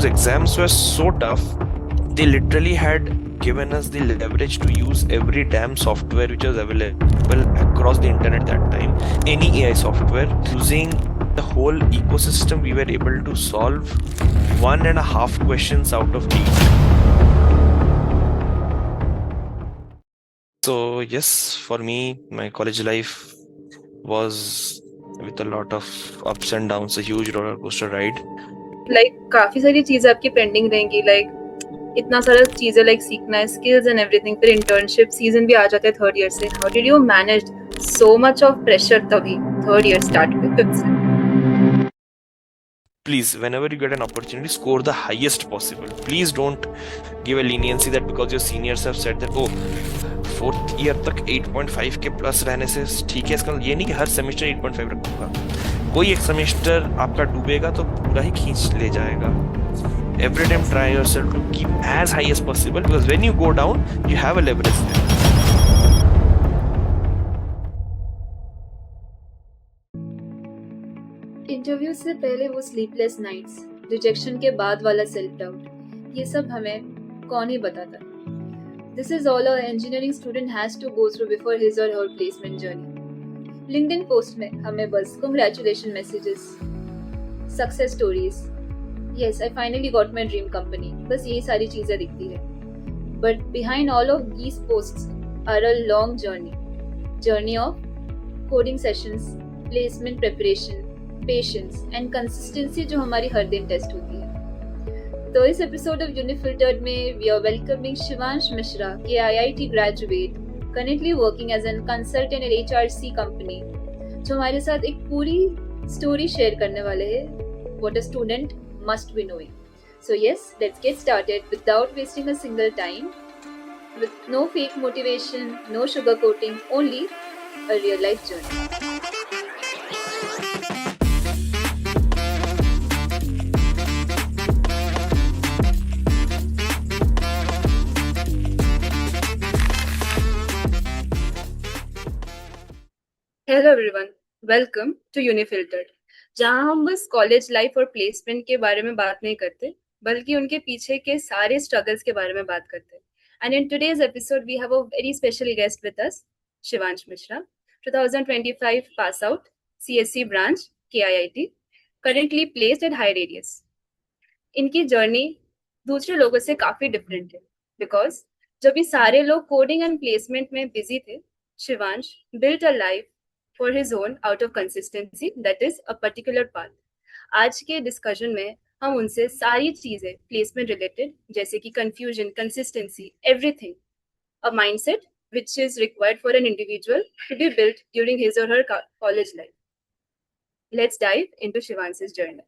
those exams were so tough. They literally had given us the leverage to use every damn software which was available across the internet that time. Any AI software. Using the whole ecosystem, we were able to solve 1.5 questions out of 8. So yes, for me, my college life was with a lot of ups and downs, a huge roller coaster ride. Like काफी सारी चीजें आपकी pending रहेंगी, like इतना सारा चीजें like सीखना है, स्किल्स एंड एवरीथिंग। फिर इंटर्नशिप सीजन भी आ जाता है थर्ड ईयर से। How did you manage so much of pressure तभी थर्ड ईयर स्टार्ट हुए फिफ्थ से? Please, whenever you get an opportunity, score the highest possible. Please don't give a leniency that because your seniors have said that, oh, fourth year तक 8.5 के plus रहने से ठीक है। इसका ये नहीं कि हर सेमेस्टर 8.5 रखूंगा। कोई एक सेमेस्टर आपका डूबेगा तो पूरा ही खींच ले जाएगा। Every time try yourself to keep as high as possible, because when you go down, you have a leverage there. Interview से पहले वो स्लीपलेस नाइट्स, रिजेक्शन के बाद वाला सेल्फ डाउट, ये सब हमें कौन ही बताता। This is all a engineering student has to go through before his or her placement journey. LinkedIn post में हमें बस congratulation messages, success stories, yes I finally got my dream company, बस यही सारी चीजें दिखती है। But behind all of these posts are a long journey of coding sessions, placement preparation, patience and consistency जो हमारी हर दिन टेस्ट होती है। तो इस एपिसोड ऑफ यूनिफिल्टर्ड में we are welcoming Shivansh Mishra, के IIT graduate, currently working as a consultant at HRC company, जो हमारे साथ एक पूरी स्टोरी शेयर करने वाले हैं, what a student must be knowing. So yes, let's get started without wasting a single time, with no fake motivation, no sugarcoating, only a real life journey. Hello everyone, welcome to unfiltered, जहां हम बस college life और placement के बारे में बात नहीं करते, बल्कि उनके पीछे के सारे स्ट्रगल्स के बारे में बात करते हैं। And in today's episode we have a very special guest with us, Shivansh Mishra, 2025 pass out, CSC branch, KIIT, currently placed at High Radius. इनकी जर्नी दूसरे लोगों से काफी डिफरेंट है, बिकॉज जब ये सारे लोग कोडिंग एंड प्लेसमेंट में बिजी थे, Shivansh built a life for his own out of consistency, that is a particular path. आज के डिस्कशन में हम उनसे सारी चीजें प्लेसमेंट रिलेटेड, जैसे कि confusion, consistency, everything, a mindset which is required for an individual to be built during his or her college life. Let's dive into Shivansh's journey.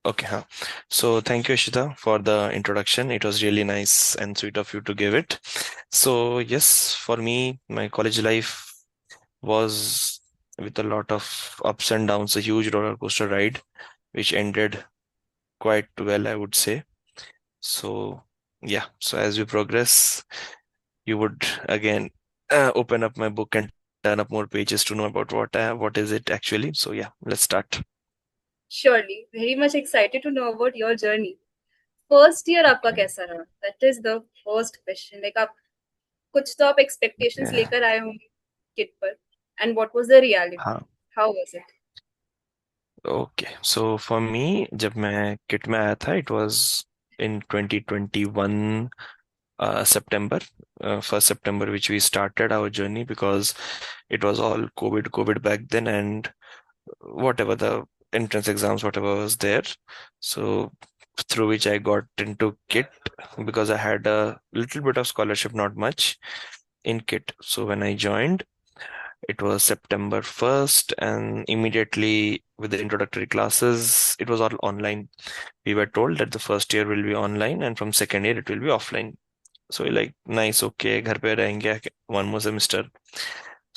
Okay, huh. So thank you, Ishita, for the introduction. It was really nice and sweet of you to give it. So yes, for me, my college life was with a lot of ups and downs, a huge roller coaster ride, which ended quite well, I would say. So yeah, so as we progress, you would again open up my book and turn up more pages to know about what is it actually. So yeah, let's start. Surely, very much excited to know about your journey. First year आपका कैसा रहा? That is the first question. Like आप कुछ तो आप expectations Yeah. लेकर आए होंगे किट पर, and what was the reality? हाँ. How was it? Okay, so for me, जब मैं किट में आया था, it was in 2021 September, 1st September, which we started our journey, because it was all COVID back then, and whatever the entrance exams, whatever was there. So through which I got into KIT, because I had a little bit of scholarship, not much, in KIT. So when I joined, it was September 1st, and immediately with the introductory classes, it was all online. We were told that the first year will be online, and from second year it will be offline. So we're like, nice, okay, घर पे रहेंगे, one more semester.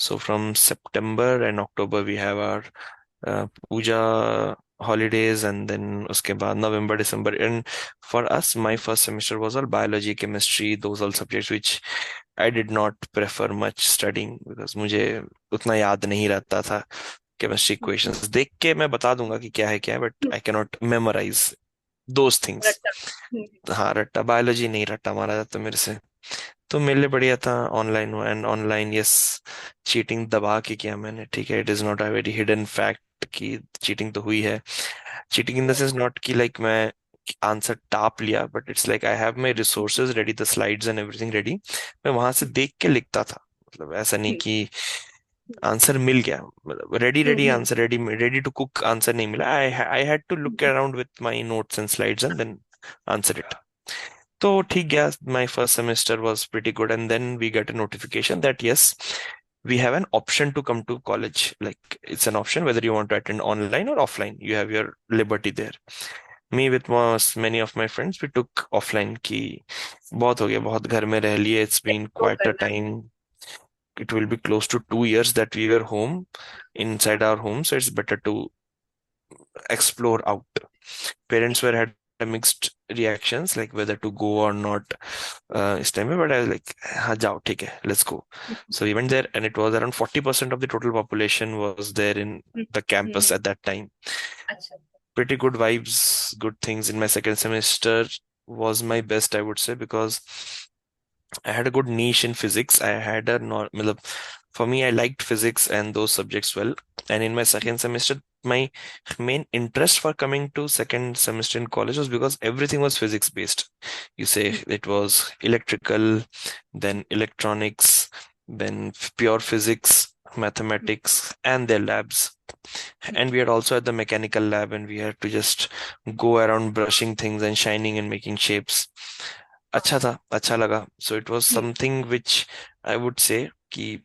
So from September and October we have our puja holidays, and then uske baad November, December. And for us, my first semester was all biology, chemistry, those all subjects which I did not prefer much studying, because मुझे उतना याद नहीं रहता था। Chemistry equations देख के मैं बता दूंगा कि क्या है, but I can not memorise those things. रट्टा। हाँ रट्टा, बायोलॉजी नहीं रट्टा मारा जाता मेरे से। तो मेरे लिए बढ़िया था online. And online yes, cheating दबा के किया मैंने, ठीक है। It is not a very hidden fact कि चीटिंग तो हुई है। Cheating in the sense not कि लाइक मैं आंसर टाप लिया, but it's like I have my resources ready, the slides and everything ready. मैं वहां से देख के लिखता था, मतलब ऐसा नहीं कि आंसर मिल गया, मतलब ready ready answer, ready ready to cook answer नहीं मिला। I had to look around with my notes and slides and then answer it. तो ठीक गया, my first semester was pretty good, and then we get a notification that yes, we have an option to come to college. Like it's an option whether you want to attend online or offline. You have your liberty there. Me with many of my friends, we took offline की बहुत हो गया, बहुत घर में रह लिए. It's been वो quite a करना है। time. It will be close to 2 years that we were home, inside our home. So it's better to explore out. Parents were had a mixed reactions like whether to go or not इस time में, but I was like हाँ जाओ ठीक है, let's go. So we went there and it was around 40% of the total population was there in the campus at that time. अच्छा। Pretty good vibes, good things. In my second semester was my best, I would say, because I had a good niche in physics. I had a matlab, for me, I liked physics and those subjects well. And in my second semester, my main interest for coming to second semester in college was because everything was physics based. You say it was electrical, then electronics, then pure physics, mathematics, and their labs. And we had also had the mechanical lab, and we had to just go around brushing things and shining and making shapes. अच्छा था, अच्छा लगा. So it was something which I would say कि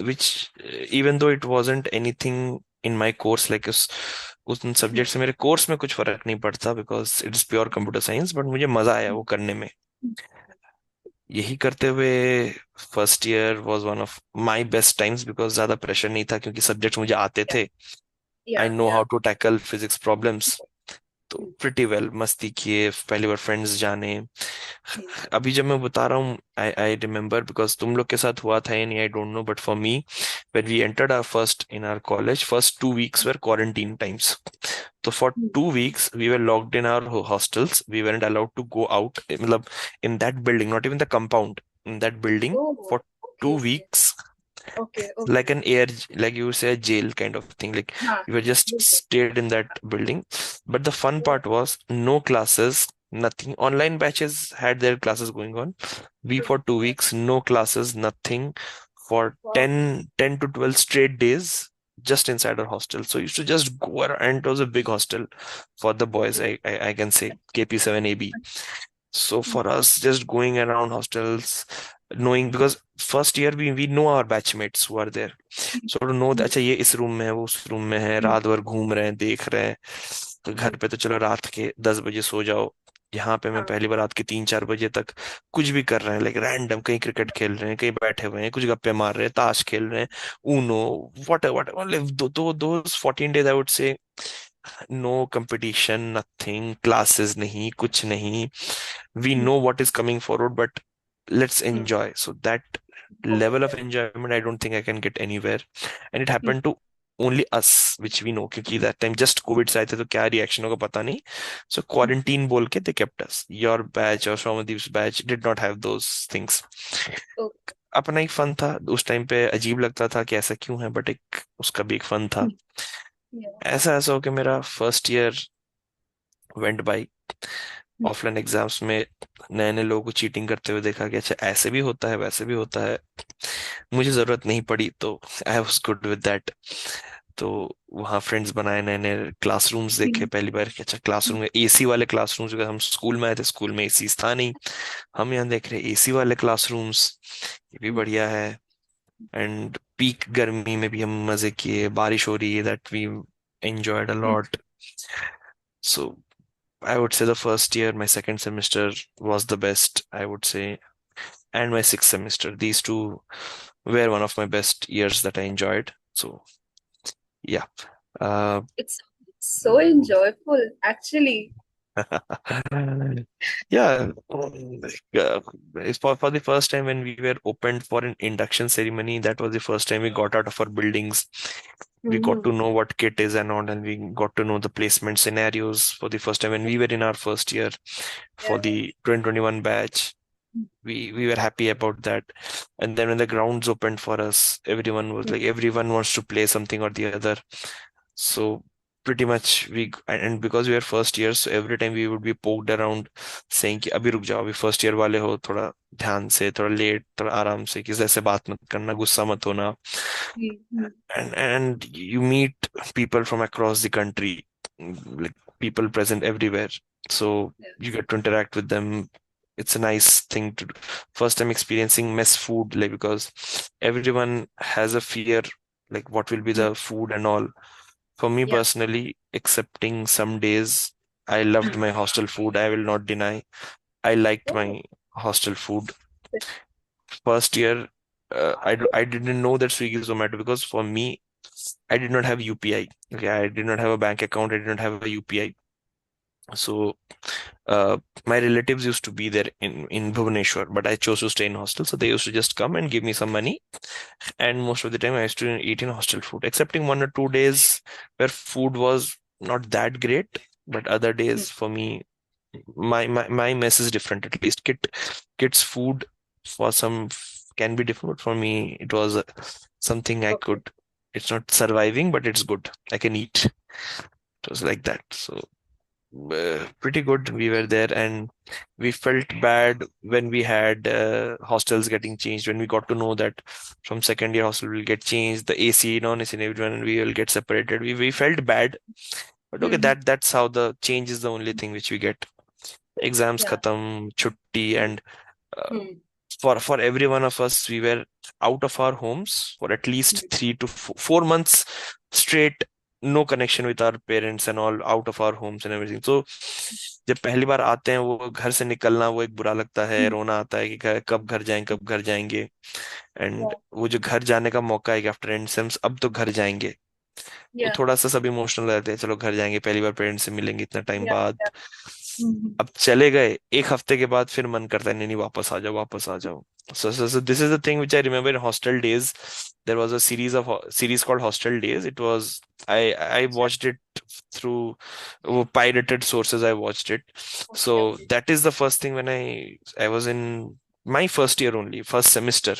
which even though it wasn't anything in my course, like उस उन subject से मेरे course में कुछ फर्क नहीं पड़ता because it is pure computer science, but मुझे मजा आया वो करने में. यही करते हुए first year was one of my best times because ज्यादा प्रेशर नहीं था क्योंकि सब्जेक्ट्स मुझे आते थे. Yeah I know yeah. How to tackle physics problems. तो प्रिटी वेल मस्ती किए, पहली बार फ्रेंड्स जाने. अभी जब मैं बता रहा हूँ, आई आई रिमेम्बर बिकॉज तुम लोग के साथ हुआ था या नहीं I don't know, but for me when we entered our first in our college, first 2 weeks were quarantine times. So for 2 weeks we were locked in our hostels. We weren't allowed to go out, मतलब in that building, not even the compound, in that building oh, for two okay okay weeks okay okay. like an air, like you say a jail kind of thing. Like हाँ, we were just बिल्कुल। stayed in that building. But the fun part was no classes, nothing. Online batches had their classes going on. We for 2 weeks, no classes, nothing for वाह। 10 to 12 straight days just inside our hostel. So you used to just go around, and it was a big hostel for the boys. I can say KP7AB. So for us, just going around hostels, knowing because first year we know our batchmates who are there. So to know that अच्छा ये इस room में है, वो उस room में है, रात भर घूम रहे हैं, देख रहे हैं. तो घर पे तो चलो रात के 10 बजे सो जाओ. यहाँ पे मैं हाँ। पहली बार रात के 3-4 बजे तक कुछ भी कर रहे हैं, लाइक रैंडम, कहीं क्रिकेट खेल रहे हैं, कहीं बैठे हुए हैं, कुछ गप्पे मार रहे हैं, ताश खेल रहे हैं, ऊनो, वट दो 14 days I would say. No competition, nothing, classes नहीं, कुछ नहीं. We know what is coming forward, but let's enjoy. So that level of enjoyment, I don't think I can get anywhere. And it happened to only us, which we know, क्योंकि that time just COVID से आए थे तो क्या reaction होगा पता नहीं. So quarantine बोल के they kept us. Your batch or Shaumadip's batch did not have those things. अपना एक फन था उस टाइम पे, अजीब लगता था कि ऐसा क्यों है, बट एक उसका भी एक फन था. ऐसा ऐसा हो के मेरा first year went by. Offline exams में नए नए लोगों को चीटिंग करते हुए देखा कि अच्छा ऐसे भी होता है, वैसे भी होता है. मुझे जरूरत नहीं पड़ी तो I was good with that. तो वहाँ फ्रेंड्स बनाए, नए नए क्लासरूम्स देखे पहली बार कि अच्छा क्लासरूम में एसी वाले क्लासरूम्स, हम स्कूल में आए थे, स्कूल में एसी था नहीं, हम यहाँ देख रहे हैं एसी वाले क्लासरूम्स, ये भी बढ़िया है. एंड पीक गर्मी में भी हम मजे किए, बारिश हो रही है, that we enjoyed a lot. So I would say the first year, my second semester was the best, I would say, and my sixth semester. These two were one of my best years that I enjoyed. So, yeah. Uh, It's so enjoyable, actually. Yeah, it's for the first time when we were opened for an induction ceremony. That was the first time we got out of our buildings. We got to Mm-hmm. know what kit is and all, and we got to know the placement scenarios for the first time when we were in our first year Yeah, for the 2021 batch. We were happy about that. And then when the grounds opened for us, everyone was yeah. like, everyone wants to play something or the other. So pretty much and because we were first years, so every time we would be poked around saying कि अभी रुक जाओ, अभी first year वाले हो, थोड़ा ध्यान से, थोड़ा लेट, थोड़ा आराम से, किसी से बात मत करना, गुस्सा मत होना. Mm-hmm. And you meet people from across the country, like people present everywhere, so Yeah. you get to interact with them. It's a nice thing to do. First time experiencing mess food, like, because everyone has a fear, like what will be Mm. the food and all. For me Yeah. personally, excepting some days, I loved my hostel food. I will not deny. I liked Oh, my hostel food. First year, I didn't know that Swiggy Zomato, because for me, I did not have UPI. Okay, I did not have a bank account. I did not have a UPI. So uh, my relatives used to be there in Bhubaneswar, but I chose to stay in hostel. So they used to just come and give me some money, and most of the time I used to eat in hostel food, excepting 1 or 2 days where food was not that great. But other mm. days for me, my mess is different. At least kids food for some can be different, but for me it was something I Okay. could. It's not surviving, but it's good. I can eat. It was like that. So pretty good. We were there, and we felt bad when we had hostels getting changed. When we got to know that from second year hostel will get changed, the AC, non-AC, and everyone, and we will get separated. We felt bad, but okay, Mm-hmm. that's how the change is the only thing which we get. Exams Yeah. khatam, chutti, and uh, Mm. for every one of us, we were out of our homes for at least 3 to 4 months straight. No connection with our parents and all, out of our homes and everything. So जब पहली बार आते हैं, वो घर से निकलना, वो एक बुरा लगता है, Mm. रोना आता है कि कब घर जाएंगे, कब घर जाएंगे. And Yeah. वो जो घर जाने का मौका है कि आफ्टर एंड सेम्स अब तो घर जाएंगे, वो Yeah. थोड़ा सा सब इमोशनल रहते हैं. चलो घर जाएंगे, पहली बार पेरेंट्स से मिलेंगे इतना टाइम Yeah. बाद. Yeah. Mm-hmm. अब चले गए, एक हफ्ते के बाद फिर मन करता है, नहीं नहीं वापस आ जाओ, वापस आ जाओ. So this is the thing which I remember in hostel days. There was a series called Hostel Days. It was I watched it through pirated sources. I watched it. Okay. So Okay. that is the first thing when I was in my first year only, first semester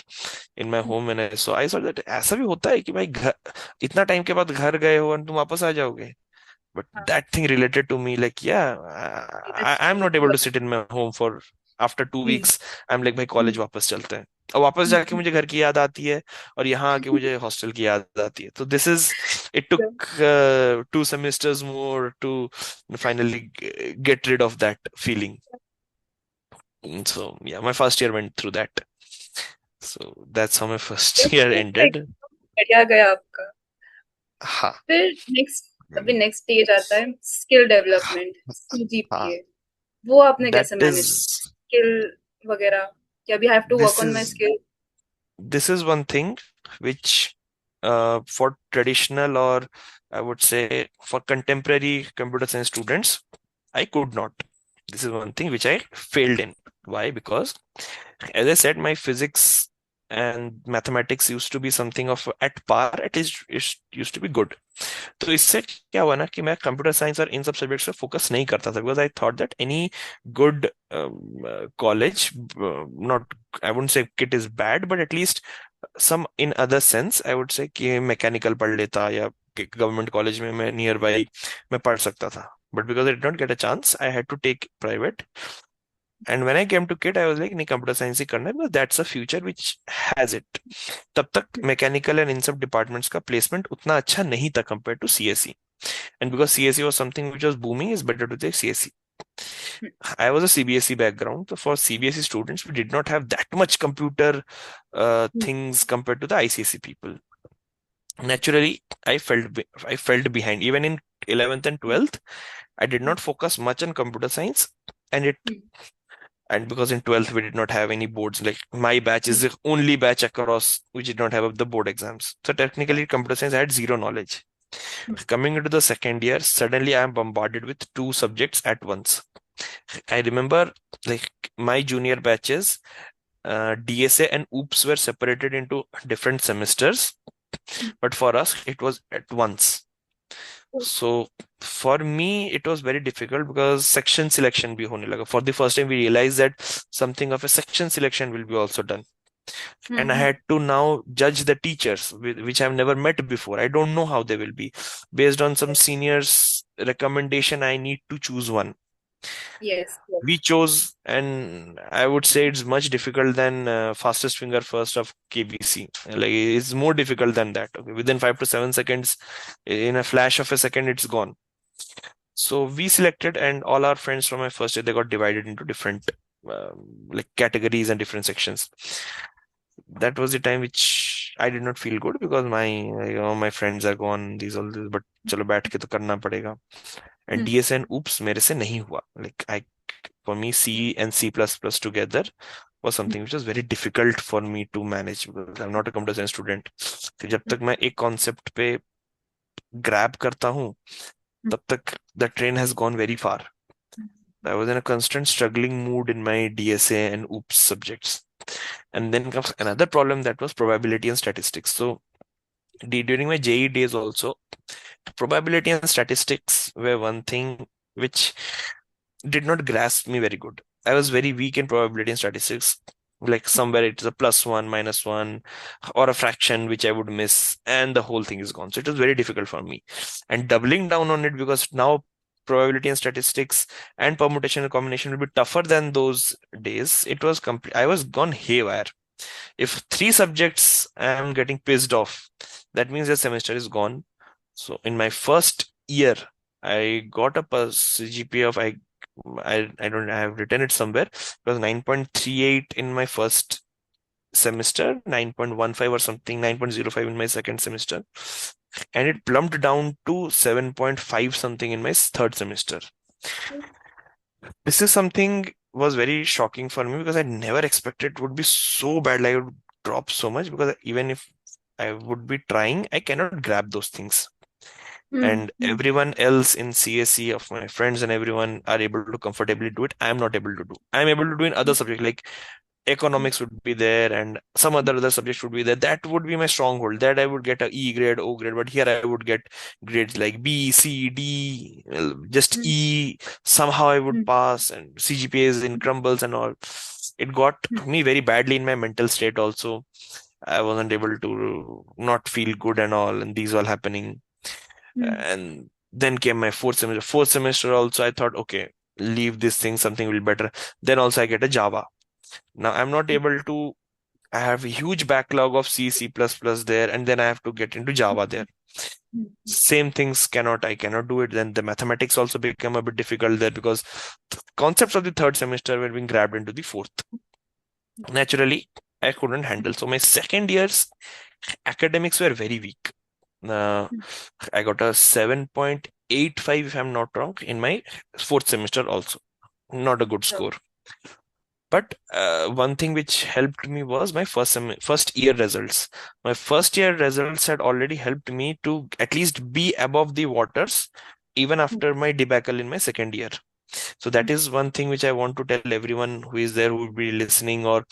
in my home, and I saw that ऐसा भी होता है कि भाई घर इतना time के बाद घर गए हो और तुम वापस आ जाओगे. But हाँ. that thing related to me, like, yeah, That's I'm true. not able to sit in my home for after two Mm. weeks. I'm like, भाई Mm. कॉलेज वापस चलते हैं. और वापस जाके Mm. मुझे घर की याद आती है, और यहाँ आके मुझे हॉस्टल की याद आती है. तो this is it Yeah. Took 2 semesters more to finally get rid of that feeling. So yeah, my first year went through that. So that's how my first year Like, ended. बढ़िया गया आपका. हाँ. फिर अभी नेक्स्ट स्टेज आता है skill development, हाँ. CGPA. वो आपने That कैसे मैनेज is स्किल वगैरह, कि अभी have to work this on my is skill? this is one thing which for traditional, or I would say for contemporary computer science students, I could not. This is one thing which I failed in. Why? Because as I said, my physics and mathematics used to be something of at par. It used to be good. तो इससे क्या हुआ ना कि मैं computer science और इन सब subjects पे फोकस नहीं करता था, because I thought that any good college, not, I wouldn't say it is bad, but at least some in other sense I would say कि मैकेनिकल पढ़ लेता, या गवर्नमेंट कॉलेज में मैं नियर बाई मैं पढ़ सकता था. But because I did not get a chance, I had to take private. And when I came to KIIT, I was like नहीं, कंप्यूटर साइंस ही करना है, because that's a future which has it. तब तक मैकेनिकल एंड इन सब departments का placement उतना अच्छा नहीं था compare to CSE. And because CSE was something which was booming, it's better to take CSE. I was a CBSE background. So for CBSE students, we did not have that much computer things compared to the ICSE people. Naturally, I felt behind. Even in 11th and 12th, I did not focus much on computer science. And because in 12th we did not have any boards, like my batch is the only batch across which did not have the board exams. So technically, computer science I had zero knowledge. Coming into the second year, suddenly I am bombarded with two subjects at once. I remember like my junior batches, DSA and OOPS were separated into different semesters, but for us it was at once. So for me, it was very difficult because section selection bhi hone laga. For the first time, we realized that something of a section selection will be also done. And I Mm-hmm. had to now judge the teachers, which I've never met before. I don't know how they will be. Based on some seniors' recommendation, I need to choose one. Yes. We chose, and I would say it's much difficult than fastest finger first of KBC. Like it's more difficult than that. Okay, within 5 to 7 seconds, in a flash of a second, it's gone. So we selected, and all our friends from my first year, they got divided into different like categories and different sections. That was the time which I did not feel good because my friends are gone. These all this, but चलो बैठ के तो करना पड़ेगा. And Hmm. DSN oops मेरे से नहीं हुआ. Like for me C and C++ together was something which was very difficult for me to manage because I'm not a computer science student. तो जब तक मैं एक concept पे grab करता हूँ, तब तक the train has gone very far. I was in a constant struggling mood in my DSA and OOPS subjects. And then comes another problem, that was probability and statistics. So during my JE days also, probability and statistics were one thing which did not grasp me very good. I was very weak in probability and statistics. Like somewhere it is a +1, -1, or a fraction which I would miss, and the whole thing is gone. So it was very difficult for me. And doubling down on it because now probability and statistics and permutation and combination will be tougher than those days. It was complete. I was gone haywire. If three subjects I am getting pissed off, that means the semester is gone. So in my first year, I got a GPA of I don't I have written it somewhere. It was 9.38 in my first semester, 9.15 or something, 9.05 in my second semester, and it plumped down to 7.5 something in my third semester. This is something was very shocking for me because I never expected it would be so bad, like it would drop so much because even if I would be trying, I cannot grab those things. Hmm. And everyone else in CSE of my friends and everyone are able to comfortably do it. I'm not able to do. I'm able to do in other subjects like economics would be there and some other subjects would be there. That would be my stronghold. That I would get a E grade, O grade, but here I would get grades like B, C, D, just Hmm. E. Somehow I would Hmm. pass, and CGPAs in crumbles and all. It got me very badly in my mental state also. I wasn't able to not feel good and all, and these all happening. Hmm. And then came my fourth semester. Fourth semester also, I thought, okay, leave this thing, something will be better. Then also I get a Java. Now I'm not able to, I have a huge backlog of C, C++ there, and then I have to get into Java there. Same things I cannot do it. Then the mathematics also become a bit difficult there because the concepts of the third semester were being grabbed into the fourth. Naturally, I couldn't handle. So my second year's academics were very weak. Uh, I got a 7.85, if I'm not wrong, in my fourth semester also. Not a good score. But one thing which helped me was my first year results. My first year results had already helped me to at least be above the waters, even after my debacle in my second year. So that is one thing which I want to tell everyone who is there, who would be listening or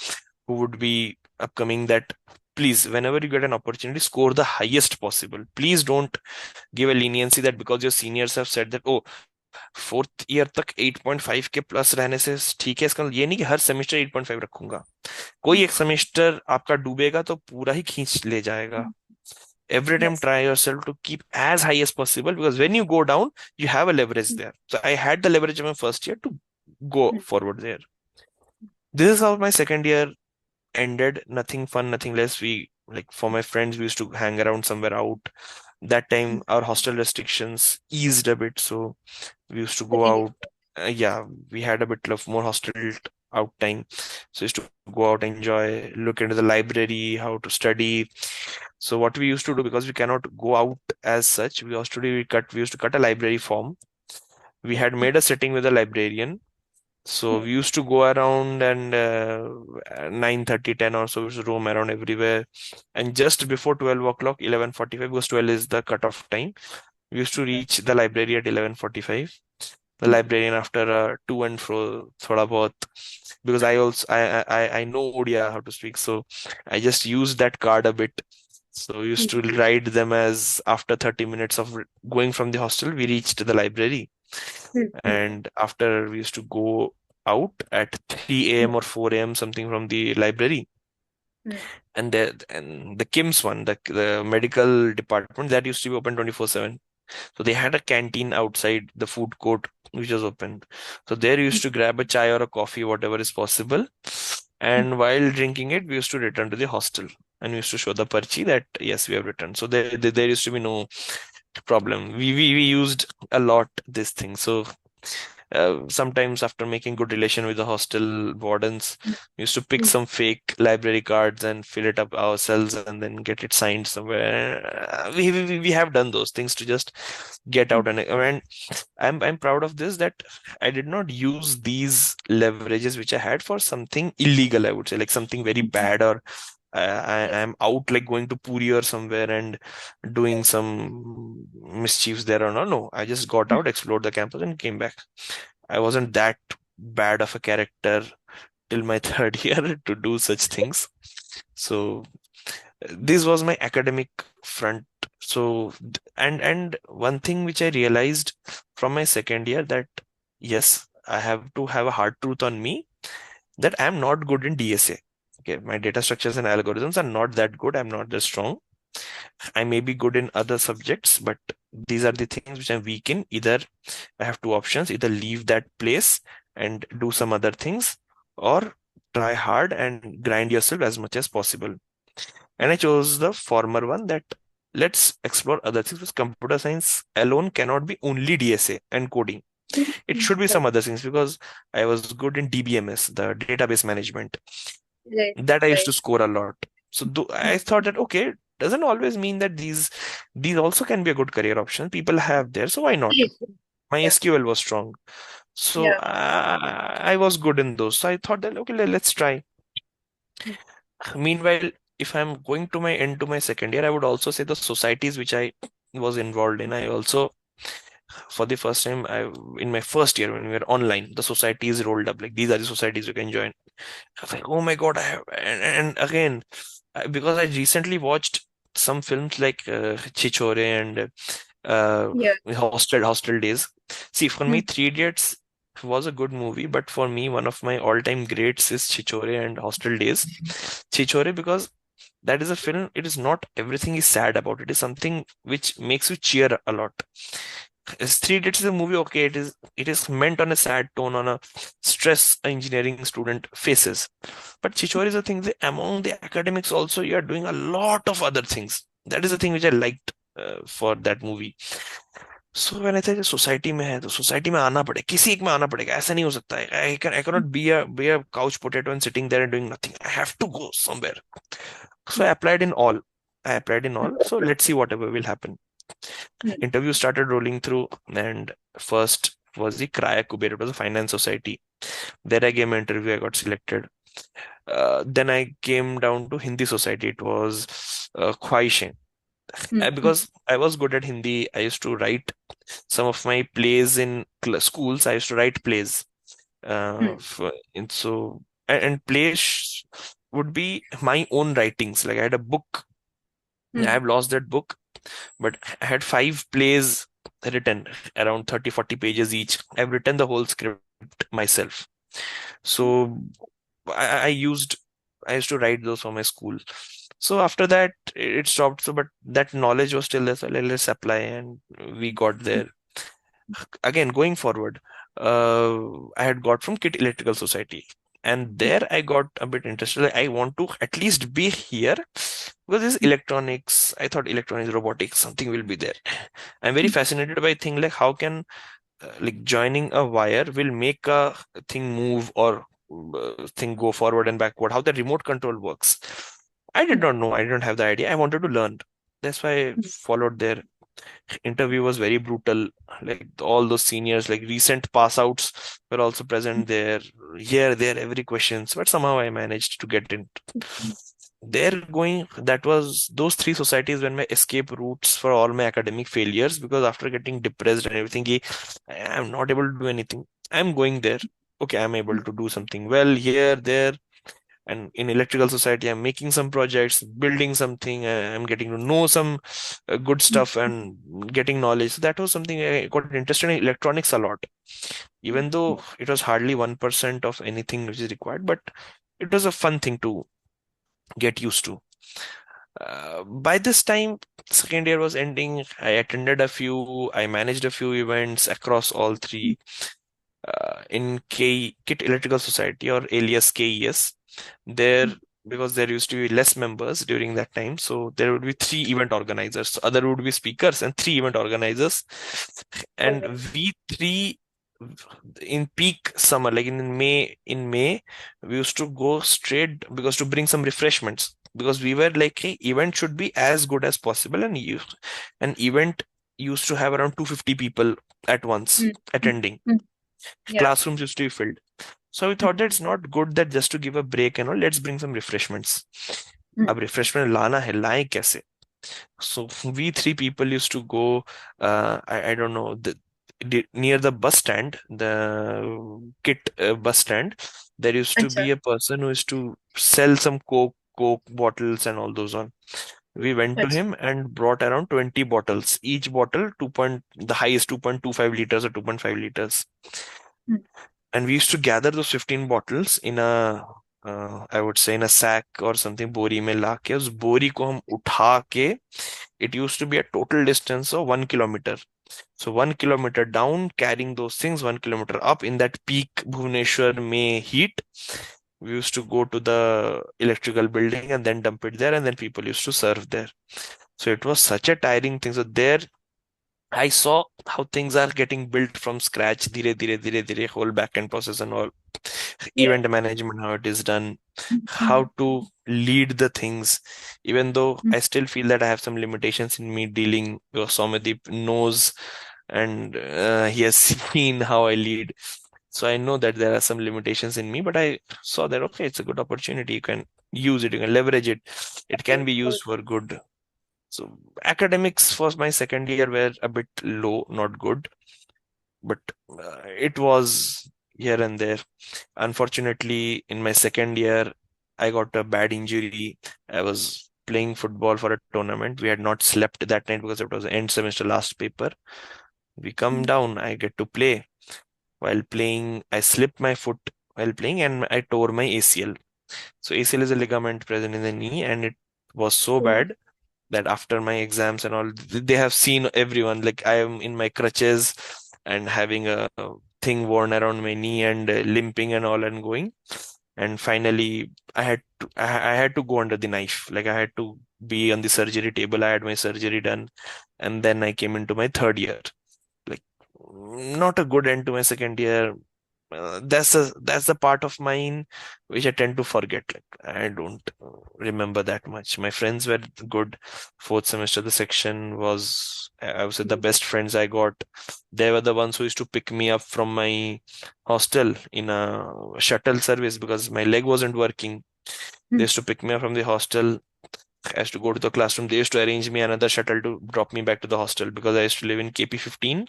who would be upcoming, that please, whenever you get an opportunity, score the highest possible. Please don't give a leniency that because your seniors have said that, oh, fourth year तक 8.5 के plus रहने से ठीक है, इसका मतलब ये नहीं कि हर सेमेस्टर 8.5 रखूंगा. कोई एक सेमेस्टर आपका डूबेगा तो पूरा ही खींच ले जाएगा. Every time Yes. try yourself to keep as high as possible because when you go down, you have a leverage there. So I had the leverage of my first year to go forward there. This is how my second year ended. Nothing fun, nothing less. We, like, for my friends, we used to hang around somewhere out. That time our hostel restrictions eased a bit, so we used to go out. Yeah, we had a bit of more hostel out time. So we used to go out, enjoy, look into the library, how to study. So what we used to do, because we cannot go out as such, we used to cut a library form. We had made a sitting with a librarian. So we used to go around and 9:30, 10 or so, we used to roam around everywhere. And just before 12 o'clock, 11:45, because 12 is the cutoff time, we used to reach the library at 11:45. the librarian after a to and fro, thoda bahut, because I also I know Odia how to speak, so I just used that card a bit. So we used to write them as after 30 minutes of going from the hostel, we reached the library, and after we used to go out at 3 a.m. or 4 a.m. something from the library, and the KIMS one, the medical department that used to be open 24/7. So they had a canteen outside the food court which was open. So there you used to grab a chai or a coffee, whatever is possible. And while drinking it, we used to return to the hostel and we used to show the parchi that yes, we have returned. So there used to be no problem. We used a lot this thing. So sometimes after making good relation with the hostel wardens, we used to pick some fake library cards and fill it up ourselves and then get it signed somewhere. We have done those things to just get out, and I'm proud of this, that I did not use these leverages which I had for something illegal, I would say, like something very bad, or I'm out like going to Puri or somewhere and doing some mischiefs there or not. No, I just got out, explored the campus, and came back. I wasn't that bad of a character till my third year to do such things. So this was my academic front. So and one thing which I realized from my second year, that yes, I have to have a hard truth on me, that I'm not good in DSA. Okay, my data structures and algorithms are not that good. I'm not that strong. I may be good in other subjects, but these are the things which I'm weak in. Either I have two options: either leave that place and do some other things, or try hard and grind yourself as much as possible. And I chose the former one, that let's explore other things, because computer science alone cannot be only DSA and coding. It should be some other things, because I was good in DBMS, the database management, Right, that I used to right. score a lot. So I thought that okay, doesn't always mean that these also can be a good career option. People have there, so why not? My Yeah, SQL was strong, so yeah. I was good in those. So I thought that okay, let's try. Meanwhile, if I'm going to my end to my second year, I would also say the societies which I was involved in. I also, for the first time, I in my first year when we were online, the societies rolled up. Like these are the societies you can join. I was like, oh my God, I have, and again, because I recently watched some films like Chichore and Yeah. Hostel Days. See, for me, Hmm. Three Idiots was a good movie, but for me, one of my all-time greats is Chichore and Hostel Days. Chichore, because that is a film, it is not everything is sad about it. It is something which makes you cheer a lot. Three Idiots is a movie, okay, it is meant on a sad tone, on a stress a engineering student faces. But Chichore is a thing that among the academics also you are doing a lot of other things. That is the thing which I liked for that movie. सो मैंने था society में है तो society में आना पड़े, किसी एक में आना पड़ेगा, ऐसा नहीं हो सकता है. I can not be a couch potato and sitting there and doing nothing. I have to go somewhere. So I applied in all. So let's see whatever will happen. Interview started rolling through, and first was the Kraya Kuber. It was a finance society. There I gave my interview. I got selected. Then I came down to Hindi society. It was Khwaishein. Because I was good at Hindi, I used to write some of my plays in schools. I used to write plays. And so, and plays would be my own writings. Like I had a book. I have lost that book, but I had five plays written around 30, 40 pages each. I've written the whole script myself. So I used, I used to write those for my school. So after that, it stopped. So, but that knowledge was still there. So let's apply, and we got there. Again, going forward, I had got from Kit Electrical Society, and there I got a bit interested. Like, I want to at least be here because this electronics. I thought electronics, robotics, something will be there. I'm very fascinated by things like how can like joining a wire will make a thing move or thing go forward and backward. How the remote control works. I did not know. I didn't have the idea. I wanted to learn. That's why I followed there. Interview was very brutal. Like all those seniors, like recent pass outs were also present there. Here, there, every questions. But somehow I managed to get in. that was those three societies when my escape routes for all my academic failures, because after getting depressed and everything, I'm not able to do anything. I'm going there. Okay, I'm able to do something well here, there, and in electrical society, I'm making some projects, building something. I'm getting to know some good stuff and getting knowledge. So that was something I got interested in electronics a lot, even though it was hardly 1% of anything which is required, but it was a fun thing to get used to. By this time, second year was ending. I managed a few events across all three in KIT Electrical Society, or alias KES. There, because there used to be less members during that time, so there would be three event organizers. So other would be speakers and three event organizers. And Okay. we three in peak summer, like in May, we used to go straight because to bring some refreshments, because we were like, hey, event should be as good as possible, and an event used to have around 250 people at once Mm, mm, attending. mm. Yeah. Classrooms used to be filled. So we thought that it's not good that just to give a break and all, let's bring some refreshments. Mm, अब refreshment लाना है, लाएं कैसे? So we three people used to go, I don't know, near the bus stand, the KIT bus stand, there used to अच्छा. be a person who used to sell some Coke bottles and all those on. We went to अच्छा. him and brought around 20 bottles. Each bottle, the highest 2.25 liters or 2.5 liters. Mm, And we used to gather those 15 bottles in I would say in a sack or something, बोरी में ला के उस बोरी को हम उठा के, it used to be a total distance of 1 kilometer. So 1 kilometer down, carrying those things, 1 kilometer up in that peak Bhubaneswar May heat. We used to go to the electrical building and then dump it there, and then people used to serve there. So it was such a tiring thing. So there I saw how things are getting built from scratch, dire, whole backend process and all, yeah. event management, how it is done, Mm, how to lead the things. Even though mm, I still feel that I have some limitations in me dealing, because Somadeep knows and he has seen how I lead. So I know that there are some limitations in me, but I saw that, okay, it's a good opportunity. You can use it, you can leverage it. It can be used for good. So academics for my second year were a bit low, not good, but it was here and there. Unfortunately, in my second year, I got a bad injury. I was playing football for a tournament. We had not slept that night because it was end semester last paper. We come mm, down, I get to play. While playing, I slipped my foot while playing and I tore my ACL. So ACL is a ligament present in the knee, and it was so oh, bad that after my exams and all, they have seen everyone. Like I am in my crutches and having a thing worn around my knee and limping and all and going. And finally, I had to go under the knife. Like I had to be on the surgery table. I had my surgery done, and then I came into my third year. Like not a good end to my second year. That's the part of mine which I tend to forget. Like I don't remember that much. My friends were good. Fourth semester, the section was, I would say, the best friends I got. They were the ones who used to pick me up from my hostel in a shuttle service because my leg wasn't working. They mm, used to pick me up from the hostel. I used to go to the classroom. They used to arrange me another shuttle to drop me back to the hostel because I used to live in KP 15,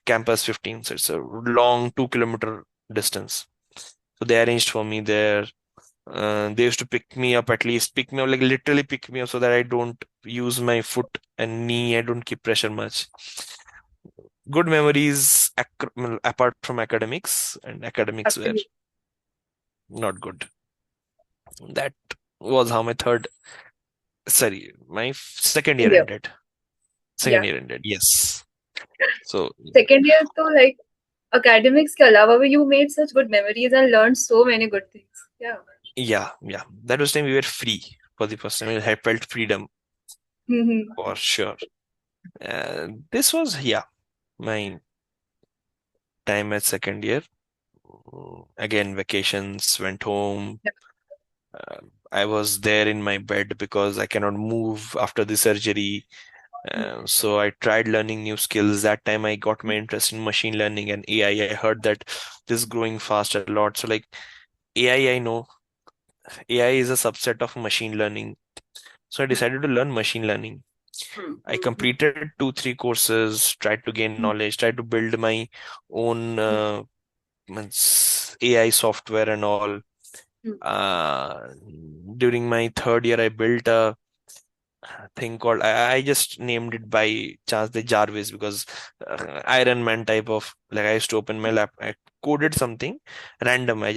campus 15. So it's a long 2 kilometer distance. So they arranged for me there. They used to pick me up, at least pick me up, like literally pick me up so that I don't use my foot and knee. I don't keep pressure much. Good memories well, apart from academics, and academics were absolutely. not good. That was how my second year Yeah. ended. Second Yeah. year ended. Yes. So Second year, तो like academics के अलावा भी you made such good memories and learned so many good things. Yeah. yeah. That was time we were free for the first time. I felt freedom Mm-hmm. for sure. This was, yeah, my time at second year. Again, vacations, went home. Uh, I was there in my bed because I cannot move after the surgery. So I tried learning new skills. That time I got my interest in machine learning and AI. I heard that this is growing fast a lot. So like AI, I know. AI is a subset of machine learning. So I decided to learn machine learning. I completed 2, 3 courses, tried to gain knowledge, tried to build my own AI software and all. Uh, During my third year, I built a thing called, I just named it by chance the Jarvis, because Iron Man type of, like, I used to open my lap, I coded something random. I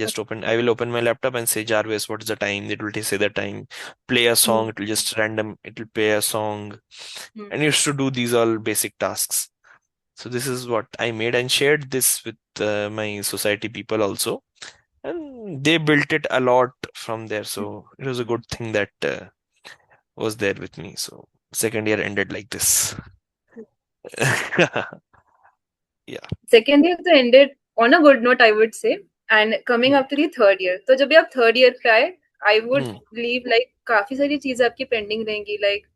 will open my laptop and say, Jarvis, what is the time? It will say the time. Play a song, it will just random, it will play a song. And used to do these all basic tasks. So this is what I made and shared this with my society people also. And they built it a lot from there. So it was a good thing that was there with me. So second year ended like this. Yeah. Second year तो ended on a good note, I would say. And coming Hmm. up to the third year, तो जब भी आप third year पे आए, I would Hmm. Believe like काफी सारी चीजें आपकी पेंडिंग रहेंगी, लाइक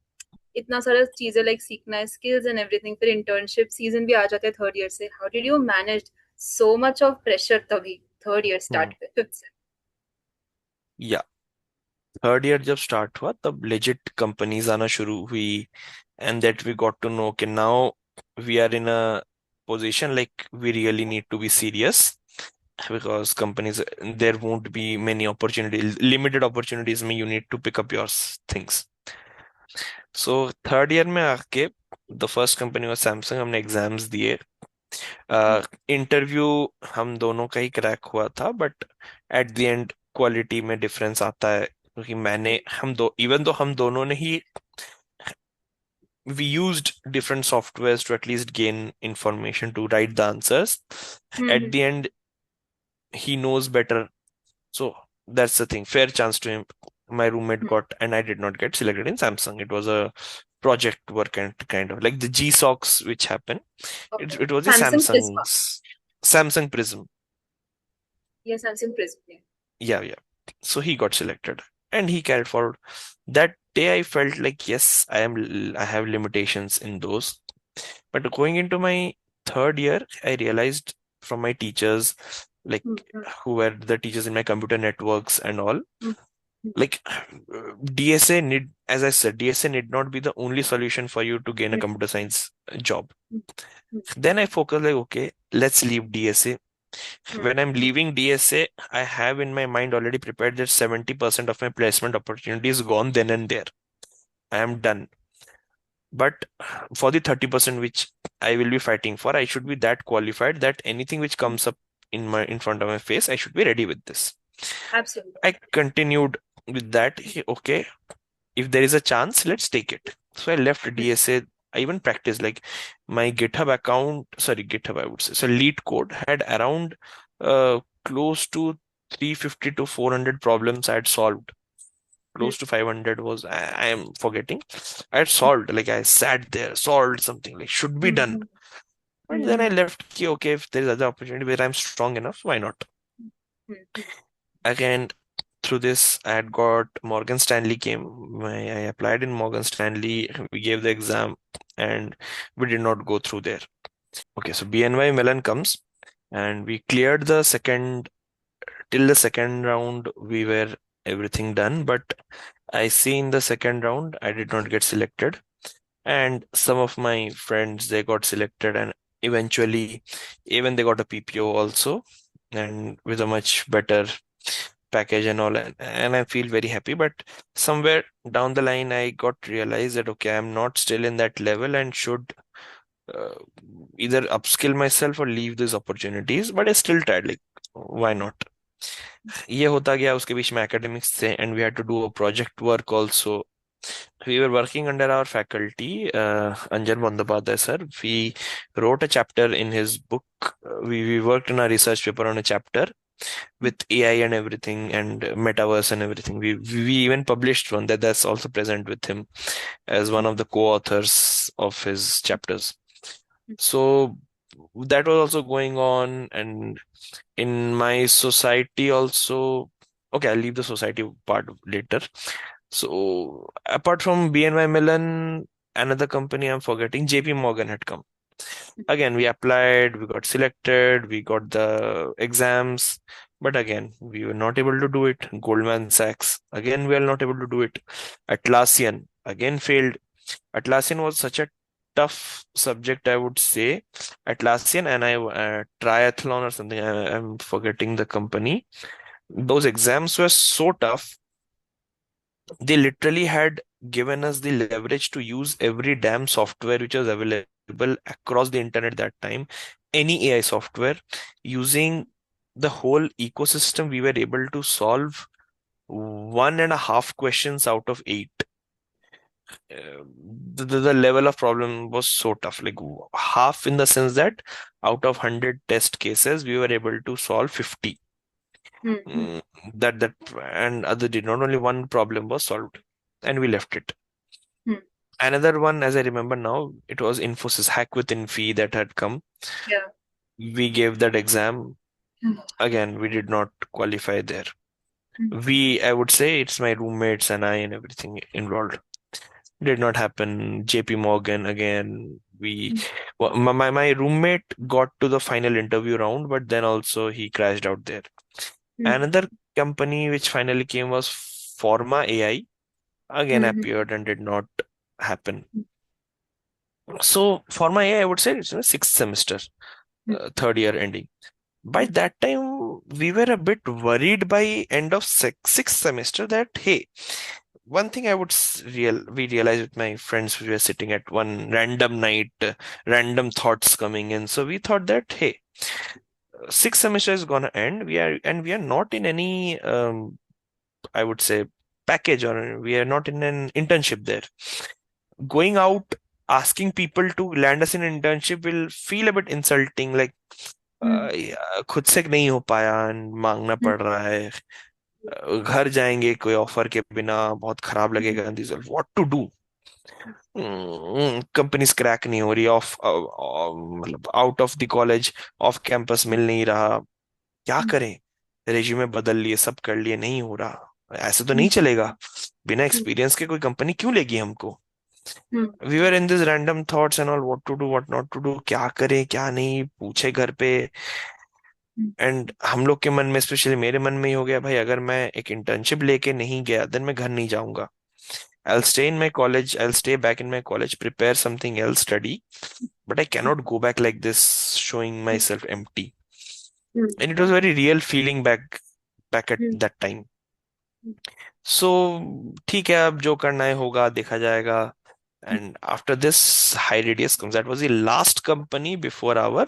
इतना सारा चीजें लाइक सीखना है, स्किल्स एंड एवरीथिंग, फिर इंटर्नशिप सीजन भी आ जाता है थर्ड ईयर से. How did you manage so much of pressure तभी थर्ड ईयर Hmm. स्टार्ट पे, फिफ्थ से? या थर्ड ईयर जब स्टार्ट हुआ तब लेजिट कंपनीज आना शुरू हुई and that we got to know कि now we are in a position like we really need to be serious because companies there won't be many opportunities, limited opportunities में you need to pick up your things. So third year में आके the first company was Samsung. हमने exams दिए, interview हम दोनों का ही crack हुआ था, but at the end quality में डिफरेंस आता है क्योंकि मैंने हम दो इवन दो हम दोनों ने ही we used different softwares to at least gain information to write the answers. At the end, he knows better. So that's the thing. Fair chance to him. My roommate got, and I did not get selected in Samsung. It was a project work and kind of like the G-SOX which happened. Okay, It was the Samsung Prisma Samsung's Samsung Prism. या Samsung Prisma. Yeah. So he got selected and he carried forward. That day I felt like, yes, I have limitations in those. But going into my third year, I realized from my teachers, like who were the teachers in my computer networks and all, like DSA need, as I said, DSA need not be the only solution for you to gain a computer science job. Then I focused like, okay, let's leave DSA. When I'm leaving DSA, I have in my mind already prepared that 70% of my placement opportunity is gone then and there. I am done. But for the 30% which I will be fighting for, I should be that qualified that anything which comes up in front of my face, I should be ready with this. Absolutely. I continued with that. Okay, if there is a chance, let's take it. So I left DSA. I even practiced like my GitHub account, sorry, GitHub, I would say. So Lead Code had around close to 350 to 400 problems I had solved. Close to 500 was, I am forgetting. I had solved, like I sat there, solved something, like should be done. But then I left, okay, if there is other opportunity where I'm strong enough, why not? Again, through this, I had got Morgan Stanley came. I applied in Morgan Stanley. We gave the exam and we did not go through there. Okay, so BNY Mellon comes and we cleared the second, till the second round, we were everything done. But I see in the second round, I did not get selected. And some of my friends, they got selected and eventually even they got a PPO also and with a much better package and all, and I feel very happy. But somewhere down the line I got realized that okay, I'm not still in that level and should uh, either upskill myself or leave these opportunities, but I still tried, like why not. ये होता गया, उसके बीच में academics थे and we had to do a project work also. We were working under our faculty, Anjan Bandyopadhyay sir. We wrote a chapter in his book. We worked in a research paper on a chapter with AI and everything and metaverse and everything. We even published one that's also present with him as one of the co-authors of his chapters. So that was also going on, and in my society also. Okay, I'll leave the society part later. So apart from BNY Mellon, another company I'm forgetting, JP Morgan had come. Again, we applied, we got selected, we got the exams. But again, we were not able to do it. Goldman Sachs, again, we are not able to do it. Atlassian, again, failed. Atlassian was such a tough subject, I would say. Atlassian and Triathlon or something, I'm forgetting the company. Those exams were so tough. They literally had given us the leverage to use every damn software which was available across the internet that time, any AI software. Using the whole ecosystem, we were able to solve 1.5 questions out of 8. The level of problem was so tough, like half, in the sense that out of 100 test cases, we were able to solve 50. Hmm. Mm, that and other did not, only one problem was solved, and we left it. Hmm. Another one, as I remember now, it was Infosys Hack with Infi that had come. Yeah. We gave that exam. Hmm. Again, we did not qualify there. Hmm. I would say it's my roommates and I and everything involved. Did not happen. JP Morgan again. Hmm. My roommate got to the final interview round, but then also he crashed out there. Hmm. Another company which finally came was Forma AI. Again Hmm. appeared and did not happen. So Forma AI, I would say it's a sixth semester, Hmm. third year ending. By Hmm. that time, we were a bit worried by end of sixth semester that, hey, one thing I would we realized with my friends, we were sitting at one random night, random thoughts coming in. So we thought that, hey, sixth semester is gonna end. We are not in any I would say package, or we are not in an internship there. Going out asking people to land us in an internship will feel a bit insulting, like Hmm. खुद से नहीं हो पाया and मांगना Hmm. पड़ रहा है, घर जाएंगे कोई ऑफर के बिना, बहुत खराब Hmm. लगेगा, this what to do, companies crack नहीं हो रही, ऑफ मतलब out of the college, off campus मिल नहीं रहा, क्या Hmm. करें, रेज्यूमे बदल लिए, सब कर लिए, नहीं हो रहा, ऐसे तो Hmm. नहीं चलेगा, बिना Hmm. एक्सपीरियंस के कोई कंपनी क्यों लेगी हमको. Hmm. We were in this random thoughts and all, what to do what not to do, क्या करें क्या नहीं, पूछे घर पे. Hmm. एंड हम लोग के मन में, स्पेशली मेरे मन में ही हो गया, भाई अगर मैं एक इंटर्नशिप लेके नहीं गया, देन मैं घर नहीं जाऊंगा. I'll stay in my college, I'll stay back in my college, prepare something else, study, but I cannot go back like this, showing myself empty. Hmm. And it was a very real feeling back at Hmm. that time. So ठीक है, अब जो करना है होगा, देखा जाएगा. And after this, HighRadius comes. That was the last company before our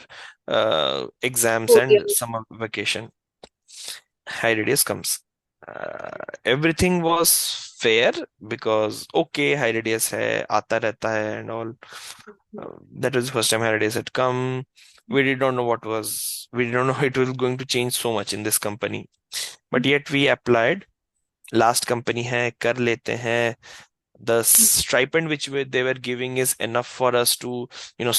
exams Fourth and year. summer vacation. HighRadius comes. Everything was fair because okay, HighRadius है, आता रहता है and all. That was the first time HighRadius had come. We did not know we did not know it was going to change so much in this company. But yet we applied. Last company है, कर लेते हैं. The stipend which they were giving is enough for us to,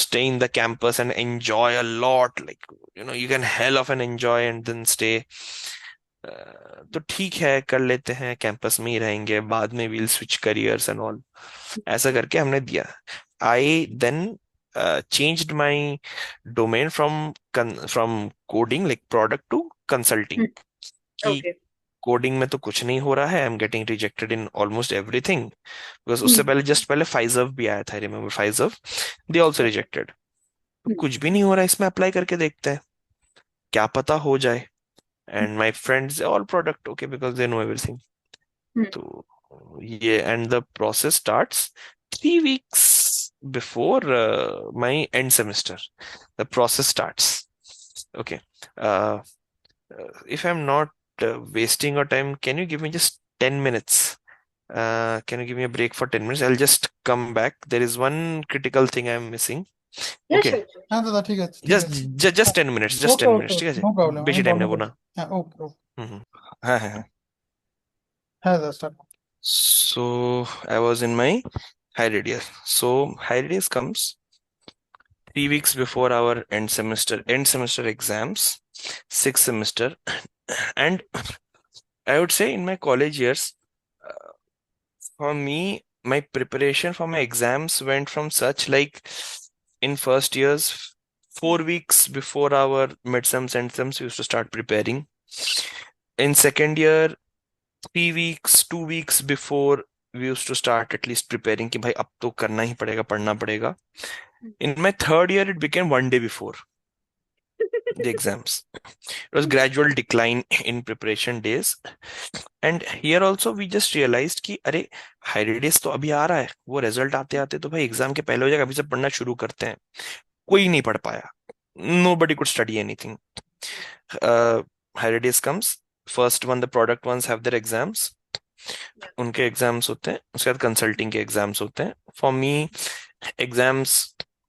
stay in the campus and enjoy a lot. Like, you can hell of an enjoy and then stay. तो ठीक है, कर लेते हैं, कैंपस में ही रहेंगे, बाद में we'll switch careers and all. ऐसा करके हमने दिया. I then changed my domain from coding, like product, to consulting. Hmm. कि Okay. कोडिंग में तो कुछ नहीं हो रहा है, I am getting rejected in almost everything. Because उससे Hmm. पहले, जस्ट पहले फाइजव भी आया था, रिमेम्बर फाइजव, they also Okay. Rejected. Hmm. कुछ भी नहीं हो रहा, इसमें अप्लाई करके देखते हैं, क्या पता हो जाए. And my friends all product okay because they know everything. Hmm. तो ये, and the process starts 3 weeks before my end semester. The process starts. Okay. Uh, if I'm not wasting your time, can you give me just 10 minutes? Can you give me a break for 10 minutes? I'll just come back. There is one critical thing I'm missing. Yeah, Okay. sure, sure. हाँ दादा ठीक है ठीक है. Just 10 minutes. Just okay 10 okay minutes. ठीक है. No problem बेशी any time नहीं प्रॉब्लम. बोना. हाँ ओके ओके हम्म. हाँ हाँ हाँ. है दादा start. So I was in my high radius. So high radius comes 3 weeks before our end semester exams, sixth semester. And I would say in my college years, uh, for me, my preparation for my exams went from such, like, in first years, 4 weeks before our midterms and sems, we used to start preparing. In second year, 3 weeks, 2 weeks before, we used to start at least preparing कि भाई अब तो करना ही पड़ेगा, पढ़ना पड़ेगा. In my third year, it became one day before the exams. It was gradual decline in preparation days. And here also we just realized कि अरे हाईडेस तो अभी आ रहा है, वो रिजल्ट आते आते तो भाई एग्जाम के पहले हो जाएगा, अभी से पढ़ना शुरू करते हैं. कोई नहीं पढ़ पाया. Nobody could study anything. Holidays comes. First one, the product ones have their exams. उनके एग्जाम्स होते हैं, उसके बाद कंसल्टिंग के एग्जाम्स होते हैं. For me exams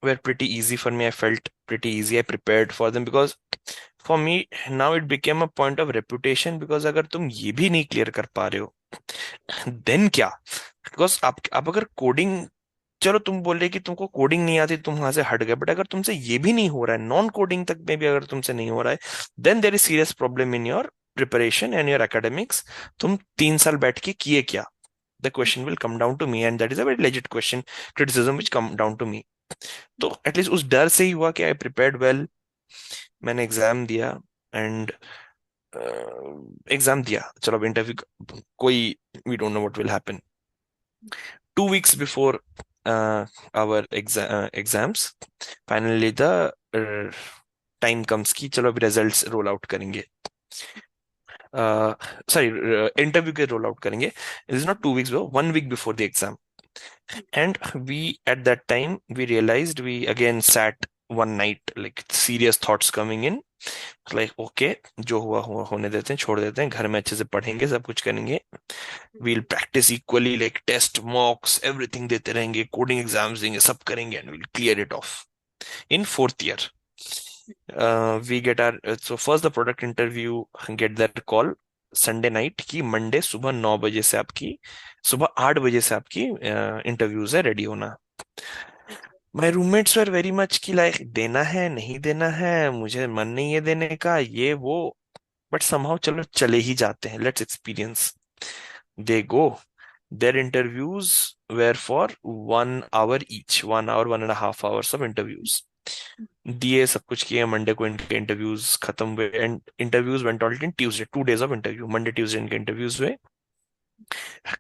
were pretty easy for me. I felt pretty easy. I prepared for them because for me now it became a point of reputation, because अगर तुम ये भी नहीं क्लियर कर पा रहे हो then क्या? Because आप अगर कोडिंग, चलो तुम बोल रहे कि तुमको कोडिंग नहीं आती, तुम वहां से हट गए, बट अगर तुमसे ये भी नहीं हो रहा है, नॉन कोडिंग तक में भी अगर तुमसे नहीं हो रहा है, then there is serious problem in your preparation and your academics. तुम 3 साल बैठ के किए क्या? The question will come down to me, and that is a very legit question, criticism which come down to me. तो at least उस डर से ही हुआ कि आई प्रिपेयर्ड वेल. मैंने एग्जाम दिया, एंड एग्जाम दिया, चलो अब इंटरव्यू कोई, we don't know what will happen. 2 weeks before our exams, finally the time comes कि चलो अभी results roll out करेंगे. Sorry, interview के roll out करेंगे. It is not 2 weeks before, 1 week before the exam. And we, at that time, we realized, we again sat one night, like serious thoughts coming in. Like, okay, जो हुआ हुआ होने देते हैं, छोड़ देते हैं, घर में अच्छे से पढ़ेंगे, सब कुछ करेंगे. We'll practice equally, like test, mocks, everything देते रहेंगे, coding exams देंगे, सब करेंगे, and we'll clear it off. In fourth year, we get our, so first the product interview, get that call Sunday night की मंडे सुबह 9 बजे से आपकी, सुबह 8 बजे से आपकी इंटरव्यूज है, रेडी होना. My roommates were very much की लाइक देना है नहीं देना है, मुझे मन नहीं है देने का, ये वो, बट समहाउ चलो चले ही जाते हैं, let's experience. They go. There interviews were for 1 hour each, 1 hour, 1.5 hours of interviews. दिए, सब कुछ किए. मंडे को इनके इंटरव्यूज खत्म हुए, and interviews went on till Tuesday, 2 days of interview. Monday Tuesday इनके इंटरव्यूज हुए.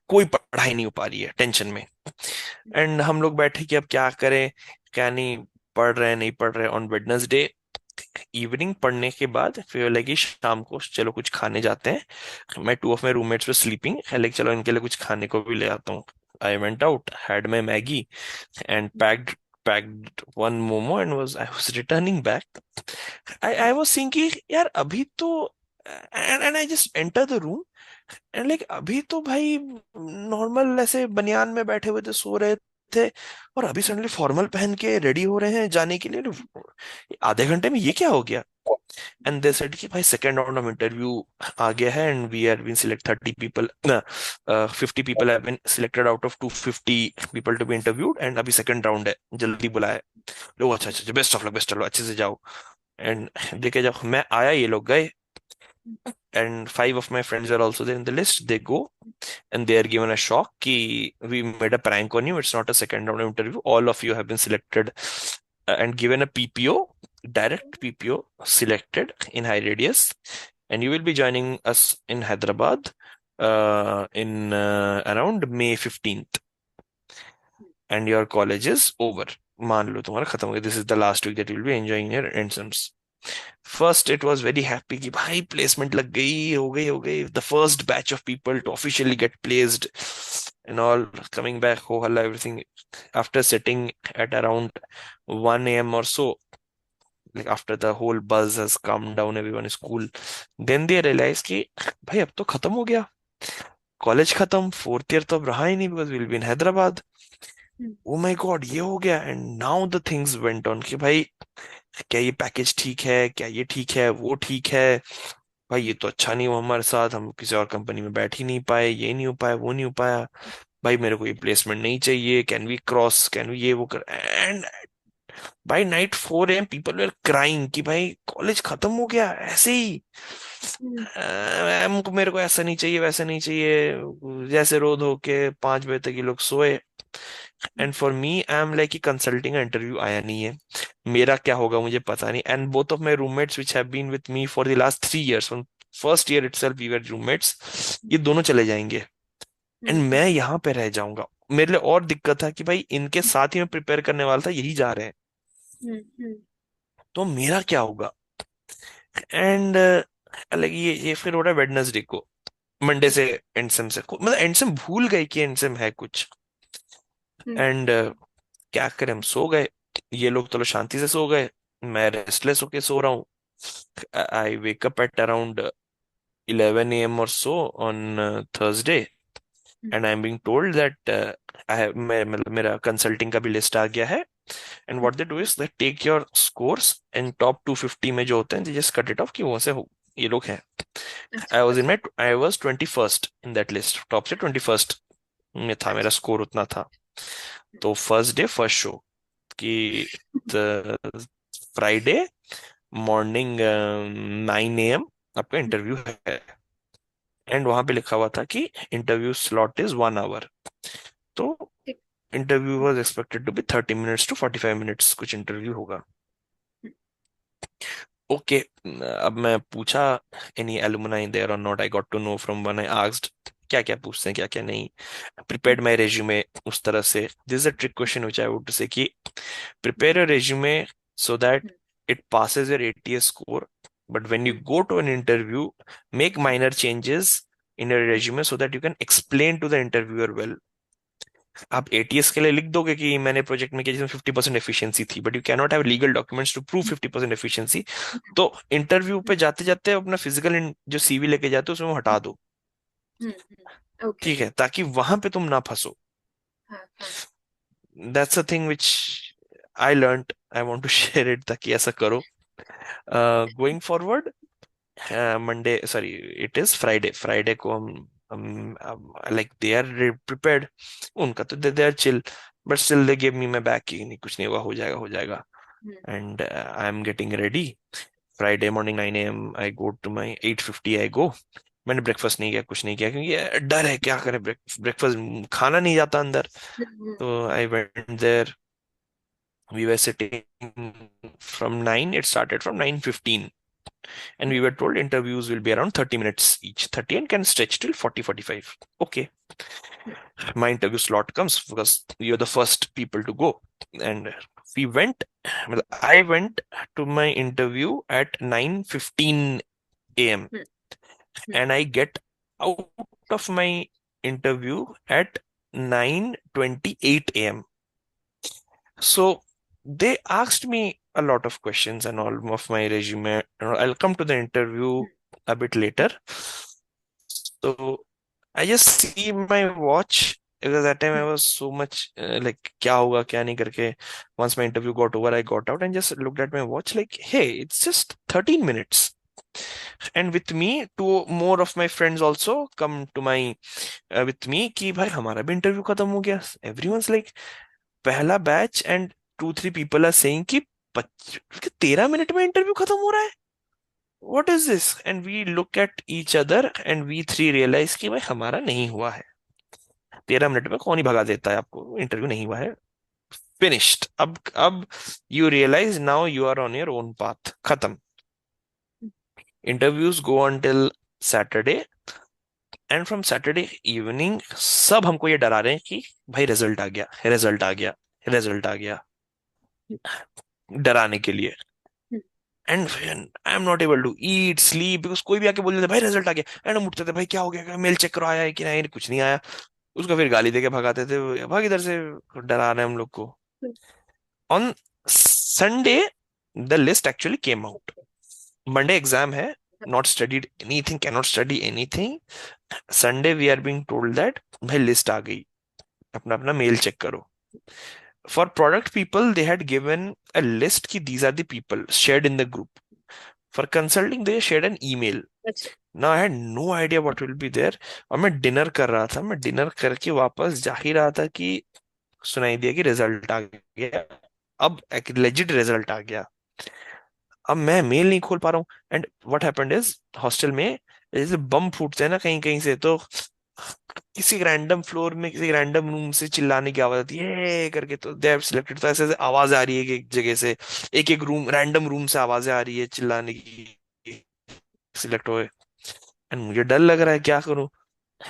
कोई पढ़ाई नहीं हो पा रही है, टेंशन में. एंड हम लोग बैठे कि अब क्या करें, क्या नहीं, पढ़ रहे हैं नहीं पढ़ रहे. ऑन वेडनेसडे इवनिंग पढ़ने के बाद फिर लगी शाम को चलो कुछ खाने जाते हैं. मैं 2 of my roommates were sleeping, like चलो इनके लिए कुछ खाने को भी ले आता हूँ. I went out, had my Maggie, and packed one momo, and I was returning back. I was thinking यार अभी तो, and I just enter the room, and like अभी तो भाई नॉर्मल ऐसे बनियान में बैठे हुए थे, सो रहे थे, और अभी सडनली फॉर्मल पहन के रेडी हो रहे हैं जाने के लिए. आधे घंटे में ये क्या हो गया? एंड दे सेड कि भाई सेकंड राउंड ऑफ इंटरव्यू आ गया है, and we are been select 30 people, 50 people have been selected out of 250 people to be interviewed, and अभी सेकंड राउंड है, जल्दी बुलाया. लोग अच्छा अच्छा, best of luck, best of luck, अच्छे से जाओ. एंड देखे जब मैं आया, ये लोग गए, and 5 of my friends are also there in the list. They go, and they are given a shock ki we made a prank on you, it's not a second round interview, all of you have been selected, and given a PPO, direct PPO, selected in high radius, and you will be joining us in Hyderabad in around May 15th, and your college is over. मान लो तुम्हारा खत्म हो गया. This is the last week that you will be enjoying your entrance. First it was very happy कि भाई placement लग गई, हो गई. The first batch of people to officially get placed and all coming back, ho halla, everything. After sitting at around 1 a.m. or so, like after the whole buzz has calmed down, everyone is cool, then they realize कि भाई अब तो खत्म हो गया, college खत्म, fourth year तो अब रहा ही नहीं, because will be in Hyderabad. Oh my God, ये हो गया. And now the things went on कि भाई क्या ये पैकेज ठीक है, क्या ये ठीक है, वो ठीक है, भाई ये तो अच्छा नहीं हुआ हमारे साथ, हम किसी और कंपनी में बैठ ही नहीं पाए, ये नहीं हो पाया, वो नहीं हो पाया, भाई मेरे को ये प्लेसमेंट नहीं चाहिए, can we cross, can we ये वो कर. And by night 4 AM people were crying कि भाई कॉलेज खत्म हो गया ऐसे ही. हमको, मेरे को ऐसा नहीं चाहिए, वैसा नहीं चाहिए, जैसे रो धो के 5 बजे तक ये लोग सोए. And for me I am like कि कंसल्टिंग का इंटरव्यू आया नहीं है, मेरा क्या होगा मुझे पता नहीं. And both of my roommates which have been with me for the last 3 years, first year itself we were roommates, ये दोनों चले जाएंगे एंड मैं यहाँ पे रह जाऊंगा। मेरे लिए और दिक्कत था कि भाई इनके साथ ही मैं प्रिपेयर करने वाला था, यही जा रहे हैं, तो मेरा क्या होगा। एंड लाइक ये फिर हो रहा है वेडनेसडे को, मंडे से एंडसम से मतलब एंडसम भूल गए कि एंडसम है कुछ। एंड क्या करें, हम सो गए, ये लोग तो शांति से सो गए, मैं रेस्टलेस होके सो रहा हूँ। I wake up at around 11 a.m. or so on Thursday, and I'm being told that I have मतलब मेरा कंसल्टिंग का भी लिस्ट आ गया है, and what they do is they take your scores and top 250 में जो होते हैं they just cut it off कि वहां से हो ये लोग हैं। I was 21st in that list, top से 21st में था, मेरा स्कोर उतना था। तो फर्स्ट डे फर्स्ट शो कि फ्राइडे मॉर्निंग 9 a.m. आपका इंटरव्यू है, एंड वहां पे लिखा हुआ था कि इंटरव्यू स्लॉट इज 1 hour। तो interview was expected to be 30 minutes to 45 minutes, कुछ इंटरव्यू होगा। ओके, अब मैं पूछा any alumni there or not, I got to know from one, I asked क्या क्या पूछते हैं क्या क्या नहीं, प्रिपेयर्ड माय रेज्यूमे उस तरह से। This is a trick question which I would say कि prepare a resume so that it passes your ATS score, but when you go to an interview, make minor changes in your resume so that you can explain to the interviewer well। आप ATS के लिए लिख दोगे कि मैंने project में किया जिसमें 50% एफिशिएंसी थी, but you can not have legal documents to prove 50% efficiency. तो इंटरव्यू पे जाते जाते अपना फिजिकल जो सीवी लेके जाते हो उसमें वो हटा दो, ठीक है, ताकि वहां पे तुम ना फंसो। That's a thing which I learned, I want to share it, ताकि ऐसा करो going forward. Monday sorry it is Friday, Friday को हम लाइक दे आर प्रिपेयर्ड, उनका तो they are chill, but still they give me my back कि नहीं कुछ नहीं होगा, हो जाएगा हो जाएगा। And I am getting ready, Friday morning 9 a.m. I go to my 8:50 I गो। मैंने ब्रेकफास्ट नहीं किया, कुछ नहीं किया, क्योंकि ये डर है क्या करें, ब्रेकफास्ट खाना नहीं जाता अंदर। तो I went there, we were sitting from 9, it started from 9:15, and we were told interviews will be around 30 minutes each, 30 and can stretch till 40-45. Okay, my interview slot comes because you're the first people to go, and we went, I went to my interview at 9:15 a.m. and I get out of my interview at 9:28 a.m. So they asked me a lot of questions and all of my resume. I'll come to the interview a bit later. So I just see my watch because that time I was so much like क्या होगा क्या नहीं करके. Once my interview got over, I got out and just looked at my watch like, hey, it's just 13 minutes. And with me, two more of my friends also come to my with me कि भाई हमारा भी interview खत्म हो गया. Everyone's like पहला batch and 2-3 people are saying कि 13 minute में इंटरव्यू खत्म हो रहा है, what is this. And we look at each other and we three realise कि भाई हमारा नहीं हुआ है, 13 मिनट में कौन ही भगा देता है आपको, इंटरव्यू नहीं हुआ है, फिनिश्ड। अब you realize now you are on your own path, खत्म। Interviews go until Saturday, and from Saturday evening सब हमको ये डरा रहे हैं कि भाई रिजल्ट आ गया, रिजल्ट आ गया, रिजल्ट आ गया, डराने के लिए। And I am not able to eat sleep because कोई भी आके बोल देता भाई रिजल्ट आ गया, एंड हम उठते थे भाई क्या हो गया, मेल चेक करो आया है कि नहीं, कुछ नहीं आया, उसको फिर गाली देके भगाते थे, भाग इधर से, डरा रहे हैं हम लोग को। On Sunday the list actually came out, Monday exam है, not studied anything, can not study anything. Sunday we are being told that भाई लिस्ट आ गई, अपना अपना मेल चेक करो। For product people, they had given a list ki these are the people shared in the group. For consulting, they shared an email. Now I had no idea what will be there. और मैं dinner कर रहा था, मैं dinner करके वापस जा ही रहा था कि सुनाई दिया कि रिजल्ट आ गया। अब एक लेजिट रिजल्ट आ गया, अब मैं मेल नहीं खोल पा रहा हूँ। And what happened is hostel में जैसे बम फूटते हैं ना कहीं कहीं से, तो किसी रैंडम फ्लोर में किसी रैंडम रूम से चिल्लाने की आवाज आती है करके, तो दे हैव सिलेक्टेड, तो ऐसे ऐसे आवाज आ रही है कि एक जगह से, एक एक रूम रैंडम रूम से आवाजें आ रही है चिल्लाने की, सिलेक्ट हुए। एंड मुझे डर लग रहा है, क्या करूं।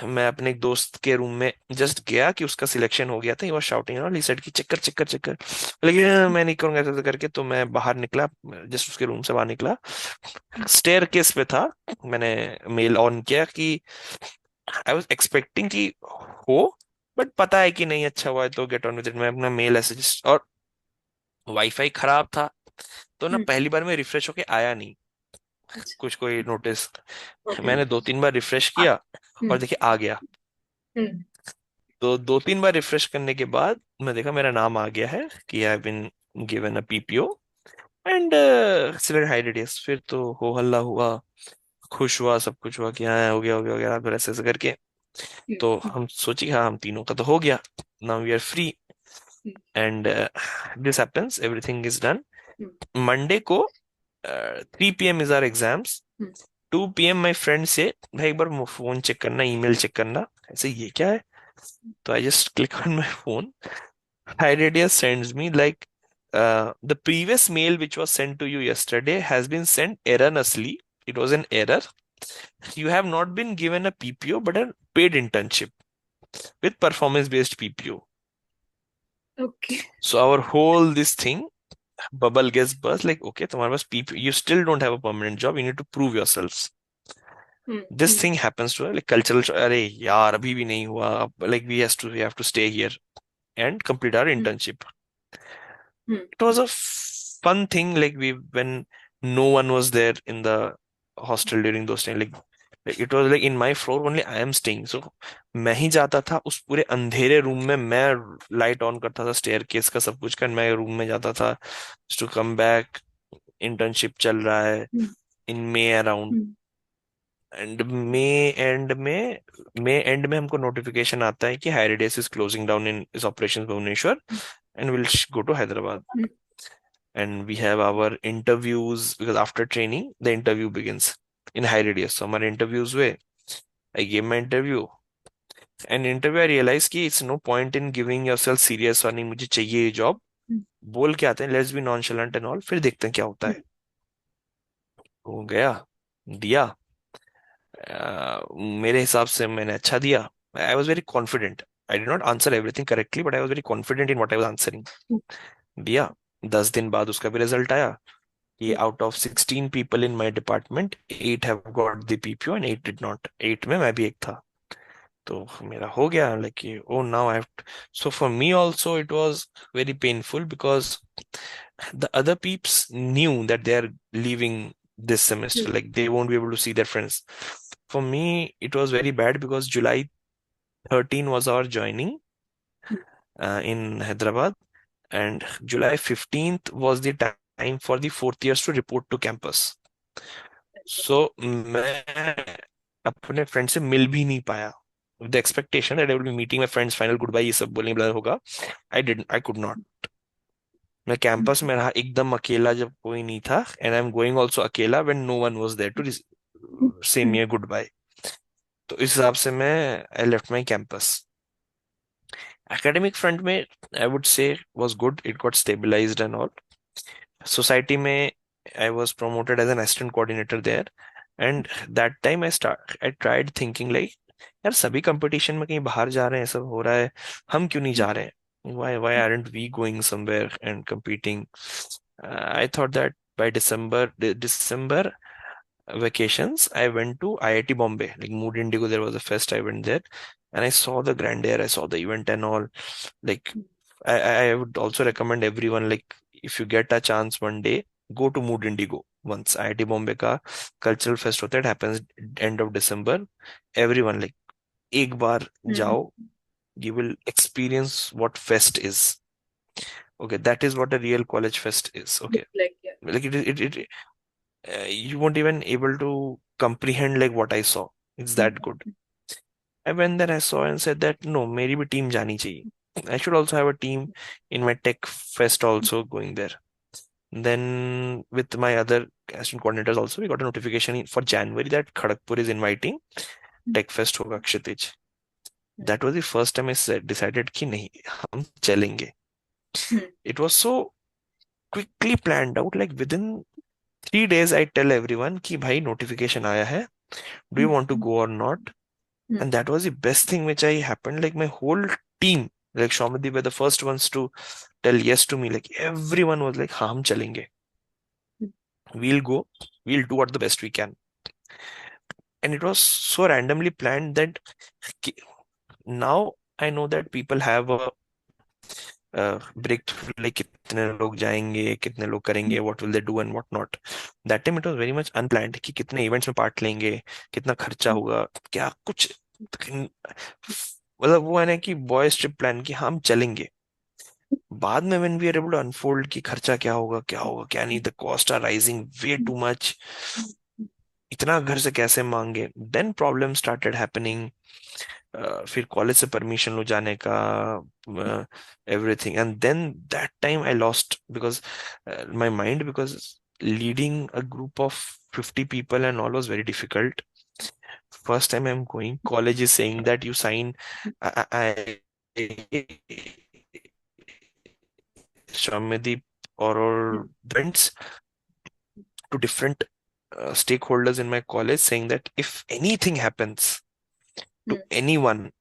मैं अपने एक दोस्त के रूम में जस्ट गया कि उसका सिलेक्शन हो गया था, ही वाज शाउटिंग और ही सेड कि चक्कर चक्कर चक्कर, लेकिन मैं नहीं करूंगा ऐसा करके। तो मैं बाहर निकला, जस्ट उसके रूम से बाहर निकला, स्टेयर केस पे था, मैंने मेल ऑन किया कि आई वाज एक्सपेक्टिंग कि हो, बट पता है कि नहीं अच्छा हुआ है तो गेट ऑन विद इट। मैं अपना मेल ऐसे और वाईफाई खराब था, तो ना हम्म, पहली बार में रिफ्रेश होके आया नहीं अच्छा, कुछ, कोई नोटिस। ओके, मैंने 2-3 बार रिफ्रेश किया और हम्म, देखिए आ गया। हम्म, तो 2-3 बार रिफ्रेश करने के बाद मैं देखा मेरा नाम आ गया है कि I have been given a PPO and select HiRadius. फिर तो हो हल्ला हुआ, खुश हुआ, सब कुछ हुआ कि हाँ हो गया हो गया हो गया, फिर ऐसे ऐसे करके। तो हम्म, हम सोची हाँ हम तीनों का तो हो गया, now we are free hmm, and this happens, everything is done. Hmm, Monday को 3 PM is our exams. Hmm, 2 PM my friend से भाई एक बार फोन चेक करना, ईमेल चेक करना, ऐसे ये क्या है। तो I just click on my phone, HiRadius sends me like the previous mail which was sent to you yesterday has been sent erroneously. It was an error. You have not been given a PPO but a paid internship with performance-based PPO. Okay, So our whole this thing bubble gets burst like okay, तुम्हारे पास PPO, you still don't have a permanent job. You need to prove yourselves. Hmm, This thing happens to her like cultural. अरे यार अभी भी नहीं हुआ, like we have to stay here and complete our hmm, internship. Hmm, It was a fun thing like we when no one was there in the hostel during those time, like it was like in my floor only I am staying, so मैं ही जाता था उस पूरे अंधेरे room में, मैं light on करता था स्टेयर केस का सब कुछ कर, मैं रूम में जाता था टू कम बैक। इंटर्नशिप चल रहा है hmm, in May around, hmm, and May end में हमको नोटिफिकेशन आता है कि Hiredes is closing down in this operation Bhubaneswar and will go to Hyderabad. Hmm, And we have our interviews because after training the interview begins in high radius. So हमारे interviews हुए, I gave my interview and interview I realized कि it's no point in giving yourself serious और नहीं मुझे चाहिए ये job, हम्म, बोल के आते हैं let's be nonchalant and all, फिर देखते हैं क्या होता है। हो गया, दिया, मेरे हिसाब से मैंने अच्छा दिया। I was very confident. I did not answer everything correctly, but I was very confident in what I was answering. दिया, 10 दिन बाद उसका भी रिजल्ट आया कि out of 16 people in my department, 8 have got the PPO and 8 did not. 8 में मैं भी एक था। तो मेरा हो गया like oh now I have to. So for me also it was very painful because the other peeps knew that they are leaving this semester, like they won't be able to see their friends. For me it was very bad because July 13 was our joining in Hyderabad and July 15th was the time for the fourth years to report to campus. सो मैं अपने friend से मिल भी नहीं पाया with expectation that I will be meeting my friends, final goodbye ये सब बोलने वाला होगा। I could not. मैं कैंपस में रहा एकदम अकेला जब कोई नहीं था and I am going also अकेला when no one was there to say me goodbye. तो इस हिसाब से मैं I left my campus. Academic front में I would say was good, it got stabilised and all. Society में I was promoted as an assistant coordinator there, and that time I tried thinking like यार सभी competition में कहीं बाहर जा रहे हैं, सब हो रहा है, हम क्यों नहीं जा रहे हैं, why aren't we going somewhere and competing. I thought that by December vacations I went to IIT Bombay, like Mood Indigo, there was a fest, I went there and I saw the grandeur, I saw the event and all. Like I would also recommend everyone, like if you get a chance one day, go to Mood Indigo once. IIT Bombay का cultural fest होता है, it happens end of December. Everyone like एक बार जाओ, you will experience what fest is. Okay, that is what a real college fest is. Okay, like yeah. like you won't even able to comprehend like what I saw. It's that good. I went there, I saw and said that no, मेरी भी team जानी चाहिए. I should also have a team in my tech fest also going there. Then with my other assistant coordinators also, we got a notification for January that Kharagpur is inviting Tech Fest होगा क्षितिज. That was the first time I said decided कि नहीं हम चलेंगे. It was so quickly planned out, like within 3 days I tell everyone कि भाई notification आया है, Do you want to go or not? Hmm. And that was the best thing which I happened. Like my whole team, like Shaumadhi were the first ones to tell yes to me. Like everyone was like, हाँ हम चलेंगे. We'll go. We'll do what the best we can. And it was so randomly planned that now I know that people have a break through, like कितने लोग जाएंगे, कितने लोग करेंगे, what will they do and what not. That time it was very much unplanned कि कितने events में part लेंगे, कितना खर्चा होगा, क्या कुछ मतलब वो है ना कि बॉयज ट्रिप प्लान कि हम चलेंगे. बाद में when we are able to unfold कि खर्चा क्या होगा क्या नहीं, the cost are rising way too much, इतना घर से कैसे मांगे, then problem started happening. फिर कॉलेज से परमिशन लो जाने का, everything. And then that time I lost because my mind, because leading a group of 50 people and all was very difficult. First time I'm going, college is saying that you sign. Shamadeep or went to different stakeholders in my college saying that if anything happens to anyone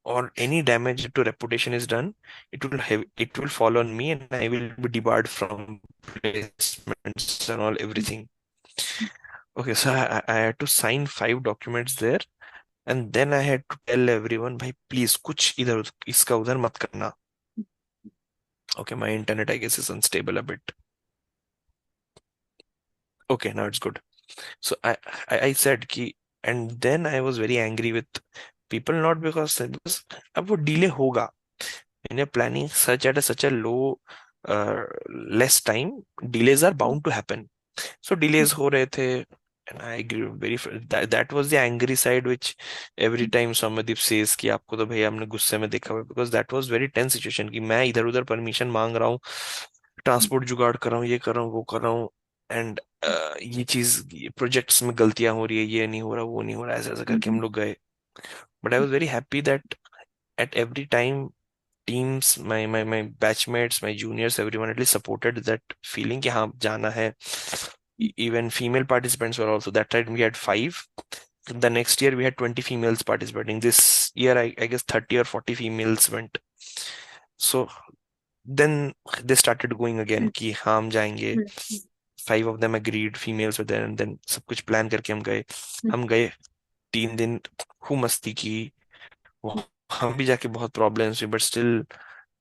or any damage to reputation is done, it will fall on me and I will be debarred from placements and all everything. Okay, so I had to sign 5 documents there, and then I had to tell everyone, भाई please कुछ इधर इसका उधर मत करना. Okay, my internet I guess is unstable a bit. Okay, now it's good. So I said कि, and then I was very angry with people, not because अब वो delay होगा. When you're planning such at such a low less time, delays are bound to happen. So delays हो रहे थे, and I agree that was the angry side which every time Somadeep says कि आपको तो भैया हमने गुस्से में देखा हुआ है, because that was very tense situation कि मैं इधर उधर परमिशन मांग रहा हूँ, ट्रांसपोर्ट जुगाड़ कर रहा हूँ, ये कर रहा हूँ, वो कर रहा हूँ, एंड ये चीज प्रोजेक्ट्स में गलतियां हो रही है, ये नहीं हो रहा, वो नहीं हो रहा, ऐसा ऐसा करके हम लोग गए. But I was very happy that at every time teams, my batchmates, my juniors, everyone at least supported that feeling कि हाँ जाना है. Even female participants were also, that time we had 5. The next year we had 20 females participating. This year I guess 30 or 40 females went. So then they started going again कि हाँ हम जाएंगे. 5 of them agreed, females were there, and then सब कुछ plan करके हम गए 3 दिन. खूब मस्ती की. वहां भी जाके बहुत प्रॉब्लम्स हुई, but still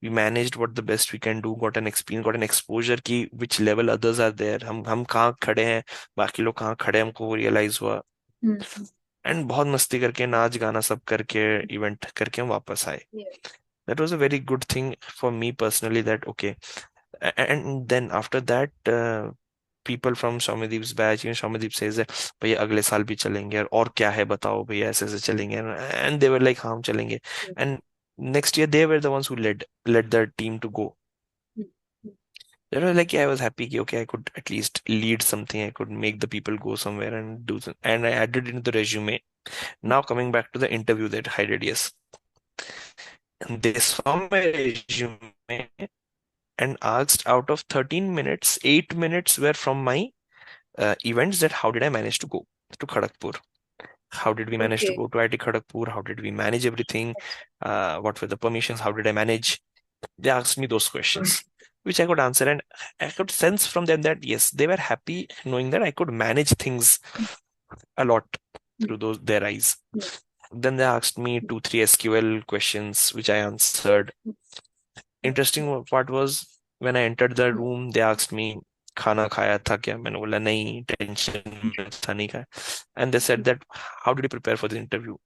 we managed what the best we can do, got an experience, got an exposure कि which level others are there, हम कहाँ खड़े हैं, बाकी लोग कहाँ खड़े हैं, हमको रियलाइज हुआ. एंड बहुत मस्ती करके नाच गाना सब करके इवेंट करके हम वापस आए. That was a very good thing for me personally, that okay. And then after that people from Shaumadeep's batch, Shaumadeep says that भैया अगले साल भी चलेंगे, और क्या है बताओ भैया, ऐसे ऐसे चलेंगे, and they were like हाँ हम चलेंगे. And next year they were the ones who led the team to go. That was like, I was happy कि okay, I could at least lead something, I could make the people go somewhere and do something, and I added into the resume. Now coming back to the interview that I did, yes, they saw my resume and asked, out of 13 minutes, 8 minutes were from my events, that how did I manage to go to Kharagpur? How did we manage to go to IIT Kharagpur? How did we manage everything? What were the permissions? How did I manage? They asked me those questions, which I could answer, and I could sense from them that yes, they were happy knowing that I could manage things a lot through their eyes. Then they asked me 2-3 SQL questions, which I answered. Interesting part was when I entered the room, they asked me, खाना खाया था क्या? मैंने बोला नहीं, tension में था, नहीं खाया. And they said that, how did you prepare for the interview?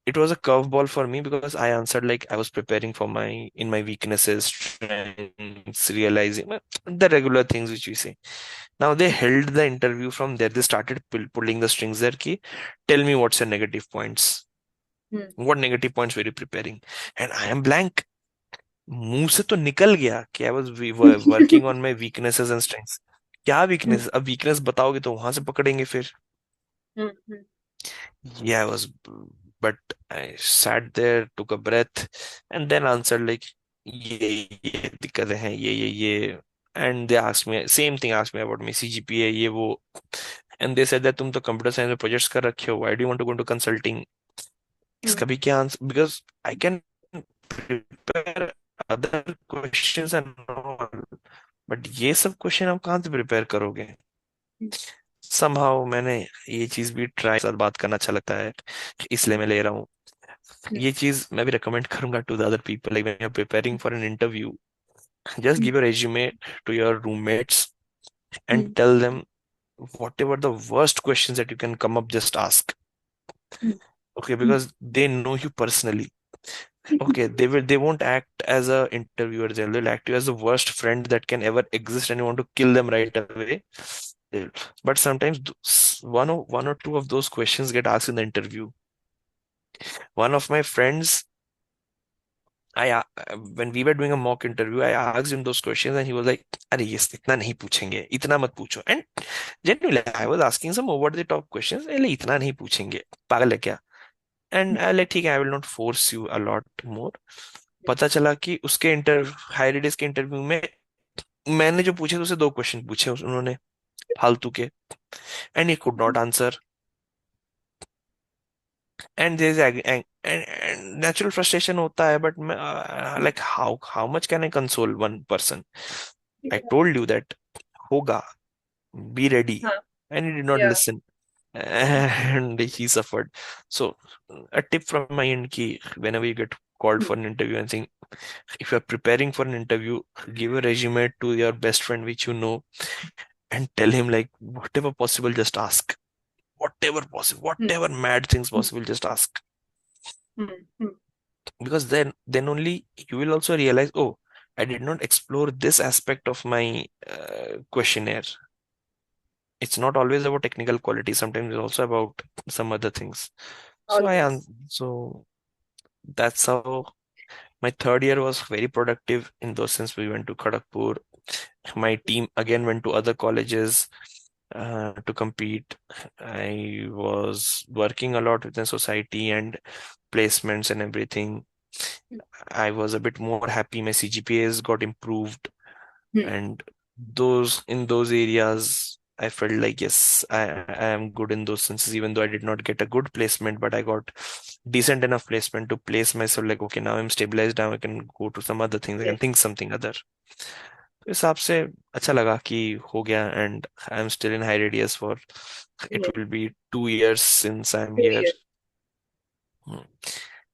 It was a curveball for me because I answered like I was preparing for my weaknesses, strengths, realizing the regular things which we say. Now they held the interview from there. They started pulling the strings there. Ki, tell me what's your negative points. What negative points were you preparing? And I am blank. मुंह से तो निकल गया कि I was working on my weaknesses and strengths. क्या weakness? अब weakness बताओगे तो वहां से पकड़ेंगे फिर. Yeah, but I sat there, took a breath, and then answered like, ये दिक्कतें हैं, ये. And they asked me, same thing, asked me about my CGPA, ये वो. एंड दे सेड दैट तुम तो कंप्यूटर साइंस में प्रोजेक्ट्स कर रखे हो, why do you want to go to consulting? इसका भी क्या answer, because I can prepare other questions and all, but ये सब क्वेश्चन आप कहाँ से प्रिपेयर करोगे? समहाउ मैंने ये चीज भी ट्राई, साथ बात करना अच्छा लगता है इसलिए मैं ले रहा हूँ। ये चीज मैं भी रिकमेंड करूंगा to the other people, like when you are preparing for an interview, just give your resume to your roommates and tell them whatever the worst questions that you can come up, just ask. Okay, because they know you personally. Okay, they won't act as a interviewer, they'll act you as the worst friend that can ever exist and you want to kill them right away. But sometimes one or two of those questions get asked in the interview. One of my friends, when we were doing a mock interview, I asked him those questions and he was like, "अरे ये इतना नहीं पूछेंगे, इतना मत पूछो." And genuinely, I was asking some over the top questions. "अरे इतना नहीं पूछेंगे, पागल है क्या?" And I like, ठीक है, I will not force you a lot more. पता चला कि उसके हायरिडेस के इंटरव्यू में मैंने जो पूछे उससे दो क्वेश्चन पूछे उन्होंने फालतू के, and he could not answer. And there's and natural frustration होता है, but like how much can I console one person? I told you that hoga, be ready, हाँ, and he did not yeah. listen, and he suffered. So a tip from my end, ki whenever you get called for an interview and saying, if you're preparing for an interview, give a resume to your best friend which you know and tell him like whatever possible, just ask. Whatever possible, whatever mad things possible, just ask. Because then only you will also realize, oh, I did not explore this aspect of my questionnaire. It's not always about technical quality. Sometimes it's also about some other things. So Always. so that's how my third year was very productive in those sense. We went to Kharagpur. My team again went to other colleges to compete. I was working a lot within society and placements and everything. I was a bit more happy. My CGPAs got improved, and in those areas, I felt like yes, I am good in those senses. Even though I did not get a good placement, but I got decent enough placement to place myself like, okay, now I'm stabilized. Now I can go to some other things. I can think something other. तो इस हिसाब से अच्छा लगा कि हो गया, and I'm still in high radius for it will be 2 years since I'm 2 here. years.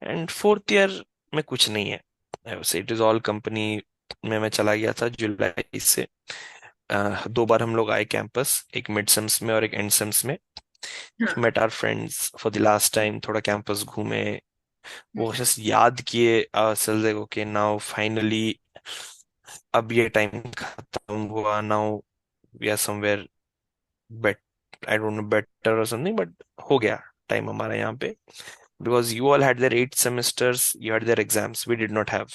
And fourth year में कुछ नहीं है. I would say it is all company में मैं चला गया था जुलाई से. 2 बार हम लोग आए कैंपस, एक मिड सेम्स में और एक एंड सेम्स में. met our friends for the last time, थोड़ा कैंपस घूमे, वो जस्ट याद किए ourselves, okay, now finally अब ये टाइम खत्म हुआ, now we are somewhere bet I don't know better or something, but हो गया टाइम हमारा यहाँ पे. Because you all had their 8 semesters, you had their exams, we did not have.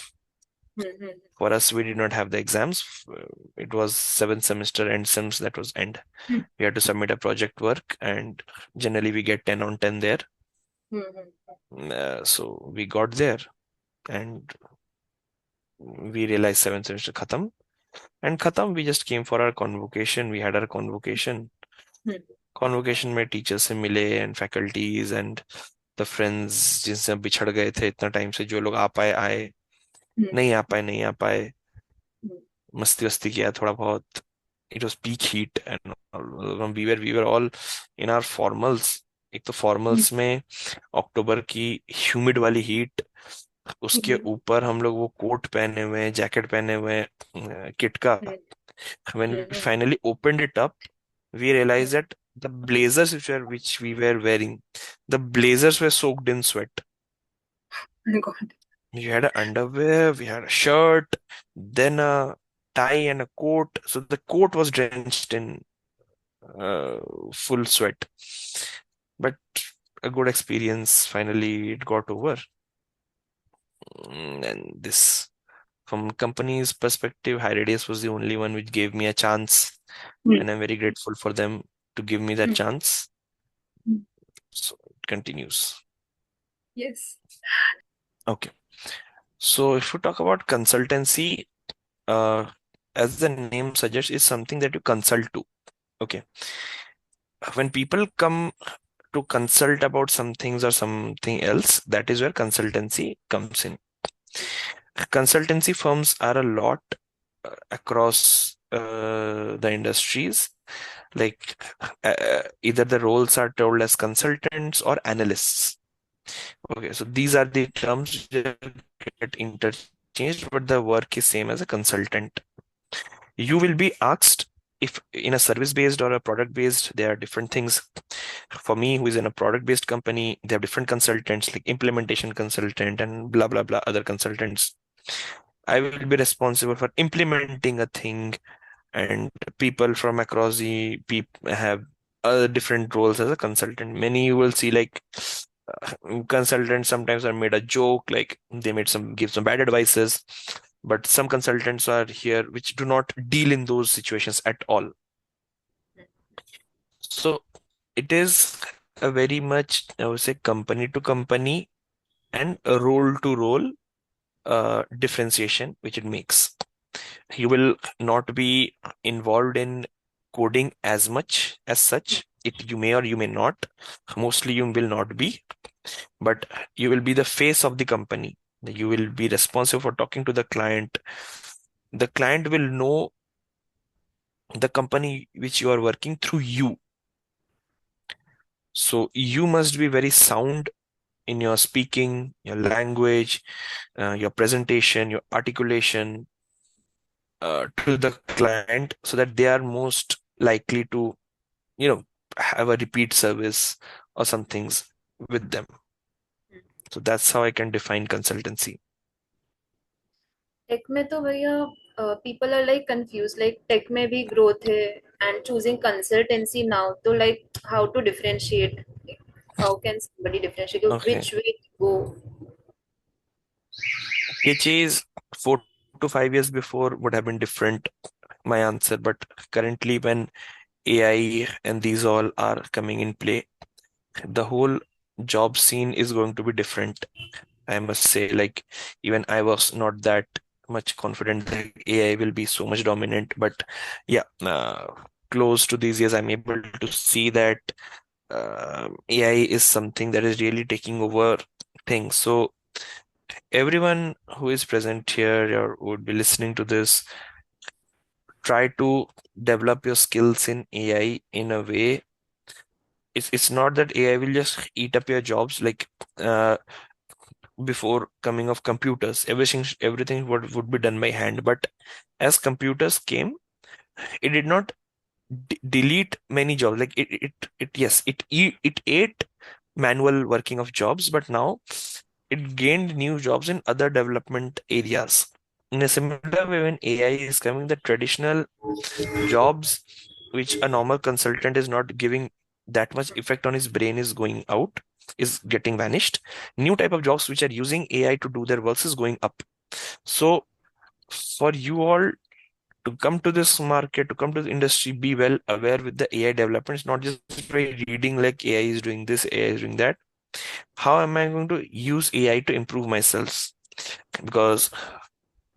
For us, we did not have the exams. It was 7 semester end sems, that was end. We had to submit a project work, and generally we get 10 on 10 there. So we got there, and we realized 7 semester khatam. And khatam, we just came for our convocation. We had our convocation. Convocation में teachers से मिले and faculties and the friends जिनसे हम बिछड़ गए थे इतना time से, जो लोग आ पाए आए, नहीं आ पाए, मस्ती वस्ती किया थोड़ा बहुत. It was peak heat and we were all in our formals. एक तो फॉर्मल्स में अक्टूबर की ह्यूमिड वाली हीट, उसके ऊपर हम लोग वो कोट पहने हुए हैं, जैकेट पहने हुए हैं, किट का. When we finally opened it up, we realized that the blazers which we were wearing, the blazers were soaked in sweat. God. We had an underwear, we had a shirt, then a tie and a coat. So the coat was drenched in full sweat. But a good experience. Finally, it got over. And this, from company's perspective, High Radius was the only one which gave me a chance. And I'm very grateful for them to give me that chance. So it continues. Yes. Okay. So if you talk about consultancy, as the name suggests, is something that you consult to. Okay. when people come to consult about some things or something else, that is where consultancy comes in. Consultancy firms are a lot across the industries. Like either the roles are told as consultants or analysts. Okay, so these are the terms that get interchanged, but the work is same as a consultant. You will be asked if in a service based or a product based, there are different things. For me, who is in a product based company, they have different consultants like implementation consultant and blah blah blah other consultants. I will be responsible for implementing a thing, and people from across the people have other different roles as a consultant. Many you will see like consultants sometimes are made a joke, like they made some give some bad advices, but some consultants are here which do not deal in those situations at all. So it is a very much, I would say, company to company and a role to role differentiation which it makes. You will not be involved in coding as much as such. It you may or you may not. Mostly you will not be, but you will be the face of the company. You will be responsible for talking to the client. The client will know the company which you are working through you. So you must be very sound in your speaking, your language, your presentation, your articulation to the client, so that they are most likely to, you know, have a repeat service or some things with them. So that's how I can define consultancy. Tech में तो भैया people are like confused, like tech में भी growth है and choosing consultancy now, तो like how to differentiate, like, how can somebody differentiate Okay. which way to go? Which is 4 to 5 years before would have been different, my answer. But currently, when AI and these all are coming in play, the whole job scene is going to be different. I must say, like, even I was not that much confident that AI will be so much dominant. But yeah, close to these years, I'm able to see that AI is something that is really taking over things. So everyone who is present here or would be listening to this, try to develop your skills in AI in a way. It's not that AI will just eat up your jobs. Like before coming of computers, everything would be done by hand. But as computers came, it did not delete many jobs. Like it yes, it ate manual working of jobs, but now it gained new jobs in other development areas. In a similar way, when AI is coming, the traditional jobs which a normal consultant is not giving that much effect on his brain is going out, is getting vanished. New type of jobs which are using AI to do their works is going up. So for you all to come to this market, to come to the industry, be well aware with the AI developments, not just by reading like AI is doing this, AI is doing that. How am I going to use AI to improve myself? Because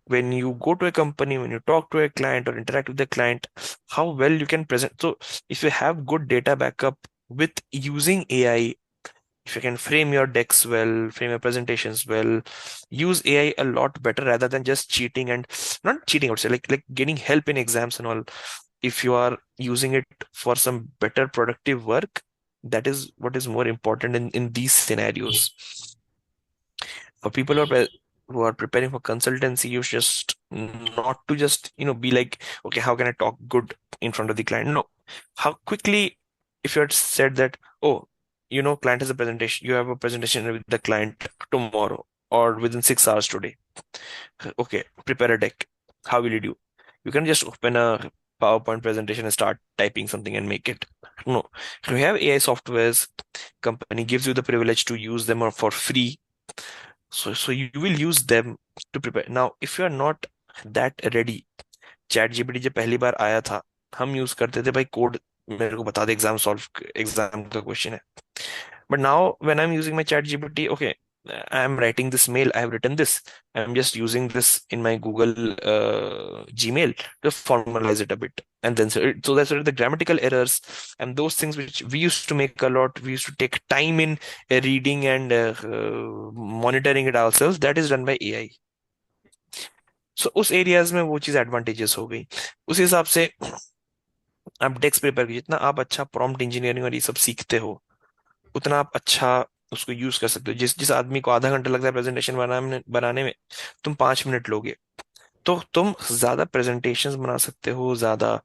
when you go to a company, when you talk to a client or interact with the client, how well you can present. So if you have good data backup with using AI, if you can frame your decks well, frame your presentations well, use AI a lot better rather than just cheating and not cheating, I would say, like getting help in exams and all. If you are using it for some better productive work, that is what is more important in these scenarios. For people who are preparing for consultancy, you just not to just be like, okay, how can I talk good in front of the client? No, how quickly, if you had said that, oh, client has a presentation, you have a presentation with the client tomorrow or within 6 hours today. Okay, prepare a deck. How will you do? You can just open a PowerPoint presentation and start typing something and make it. No, you have AI softwares. Company gives you the privilege to use them for free. So you will use them to prepare. Now, if you are not that ready, chat GPT जब पहली बार आया था, हम use करते थे भाई code मेरे को बता दे, एग्जाम का क्वेश्चन है. But now when I am using my chat GPT, okay, I'm writing this mail, I have written this. I'm just using this in my Google Gmail to formalize it a bit. And then so that's where the grammatical errors and those things which we used to make a lot, we used to take time in reading and monitoring it ourselves, that is done by AI. So उस areas में वो चीज advantages हो गई। उस हिसाब से आप डेस्क प्रिपेयर कीजिए, जितना आप अच्छा प्रॉम्प्ट इंजीनियरिंग और ये सब सीखते हो उतना आप अच्छा उसको यूज कर सकते हो। जिस जिस आदमी को आधा घंटा लगता है प्रेजेंटेशन बनाने में, तुम 5 मिनट लोगे, तो तुम ज्यादा प्रेजेंटेशंस बना सकते हो, ज्यादा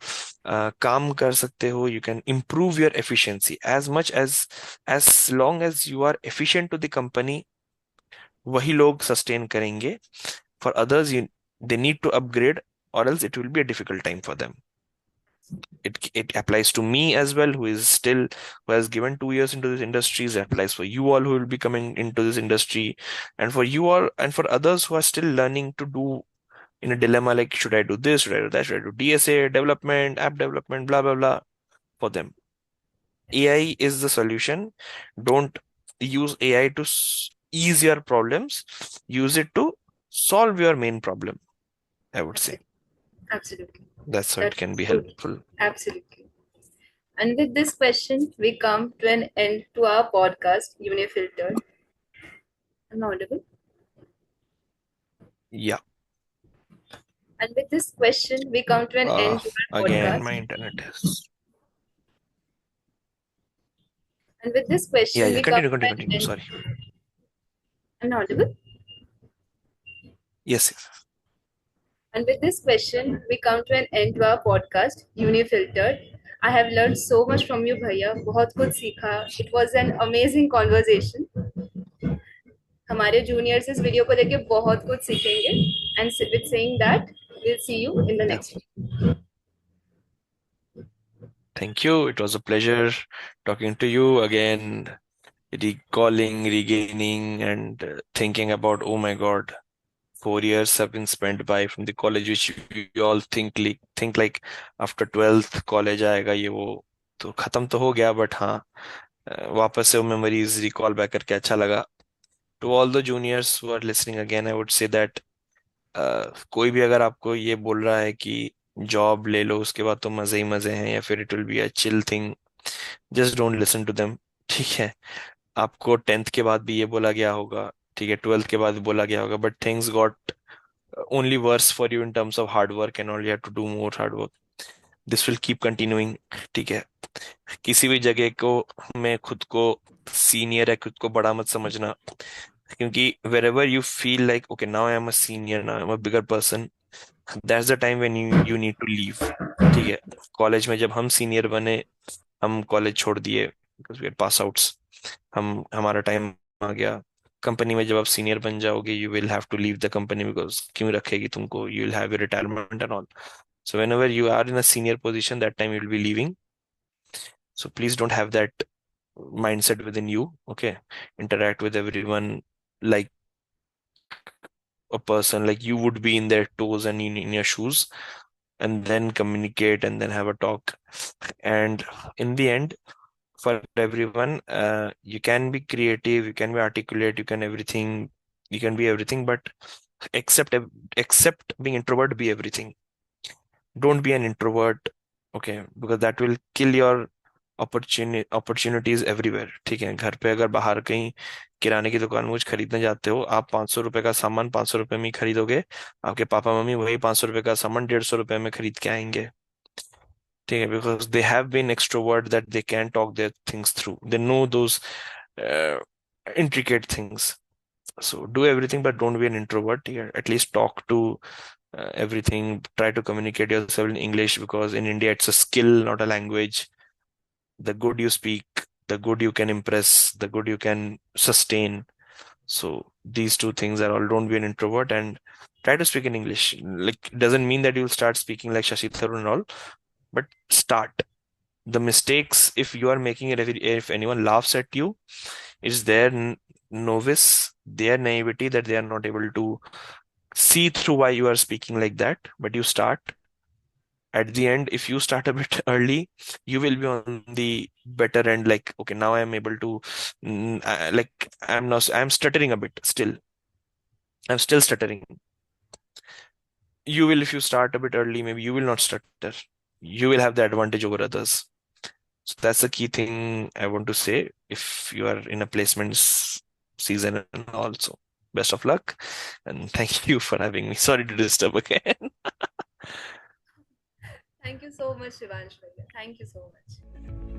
काम कर सकते हो। You can improve your efficiency as long as you are efficient to the company, वही लोग सस्टेन करेंगे। For others they need to upgrade, or else it will be a difficult time for them. It applies to me as well, who has given 2 years into this industry. It applies for you all who will be coming into this industry, and for you all and for others who are still learning to do, in a dilemma like, should I do this, should I do that, should I do DSA development, app development, blah blah blah. For them, AI is the solution. Don't use AI to ease your problems, use it to solve your main problem, I would say. Absolutely. That's how it That's can be true. helpful. Absolutely. And with this question, we come to an end to our podcast, Unifiltered. Am I audible? Yeah. And with this question, we come to an end to our Again, podcast. my internet is. And with this question, Yeah, we continue, come to continue, an continue. end. Sorry. Am I audible? Yes, yes. And with this question, we come to an end to our podcast, Unifiltered. I have learned so much from you, Bhaiya. बहुत कुछ सीखा. It was an amazing conversation. हमारे juniors इस video को देख के बहुत कुछ सीखेंगे. And with saying that, we'll see you in the Yeah. next video. Thank you. It was a pleasure talking to you again, recalling, regaining, and thinking about, oh my God, 4 years have been spent by from the college, which you all think like after 12th college आएगा ये वो, तो खत्म तो हो गया, but हाँ, वापस से वो memories recall back करके अच्छा लगा। To all the juniors who are listening again, I would say that कोई भी अगर आपको ये बोल रहा है कि जॉब ले लो उसके बाद तो मजे ही मजे हैं, या फिर it will be a chill thing, just don't listen to them. ठीक है, आपको 10th के बाद भी ये बोला गया होगा, ठीक है, 12th के बाद भी बोला गया होगा, but things got only worse for you in terms of hard work, and all you have to do more hard work. This will keep continuing. ठीक है, किसी भी जगह को में खुद को सीनियर है, खुद को बड़ा मत समझना, क्योंकि wherever you feel like, okay, now I am a senior, now I'm a bigger person, that's the time when you need to leave. ठीक है, कॉलेज में जब हम सीनियर बने, हम कॉलेज छोड़ दिए because we are pass outs, हमारा टाइम आ गया। कंपनी में जब आप सीनियर बन जाओगे, you will have to leave the company, because क्यों रखेगी तुमको, you will have your retirement and all. So whenever you are in a senior position, that time you will be leaving. So please don't have that mindset within you. Okay, interact with everyone like a person, like you would be in their toes and in your shoes, and then communicate and then have a talk. And in the end, for everyone, you can be creative, you can be articulate, you can be everything, but except except being introvert, be everything. Don't be an introvert, okay, because that will kill your opportunities everywhere. ठीक है, घर पे अगर बाहर कहीं किराने की दुकान में कुछ खरीदने जाते हो, आप 500 रुपए का सामान 500 रुपए में ही खरीदोगे, आपके पापा मम्मी वही 500 रुपए का सामान 150 रुपए में खरीद के आएंगे। ठीक है, because they have been extrovert, that they can talk their things through, they know those uh, intricate things. So do everything, but don't be an introvert. Yeah, at least talk to everything. Try to communicate yourself in English, because in India it's a skill, not a language. The good you speak, the good you can impress, the good you can sustain. So these two things are all. Don't be an introvert and try to speak in English. Like, it doesn't mean that you'll start speaking like Shashi Tharoor and all, but start. The mistakes, if you are making it, if anyone laughs at you, it's their novice, their naivety, that they are not able to see through why you are speaking like that. But you start, at the end, if you start a bit early, you will be on the better end. Like, okay, now I'm able to, like, I'm stuttering a bit still. I'm still stuttering. You will, if you start a bit early, maybe you will not stutter. You will have the advantage over others. So that's the key thing I want to say. If you are in a placements season and also, best of luck. And thank you for having me. Sorry to disturb again. Thank you so much, Shivansh. Bhaiya. Thank you so much.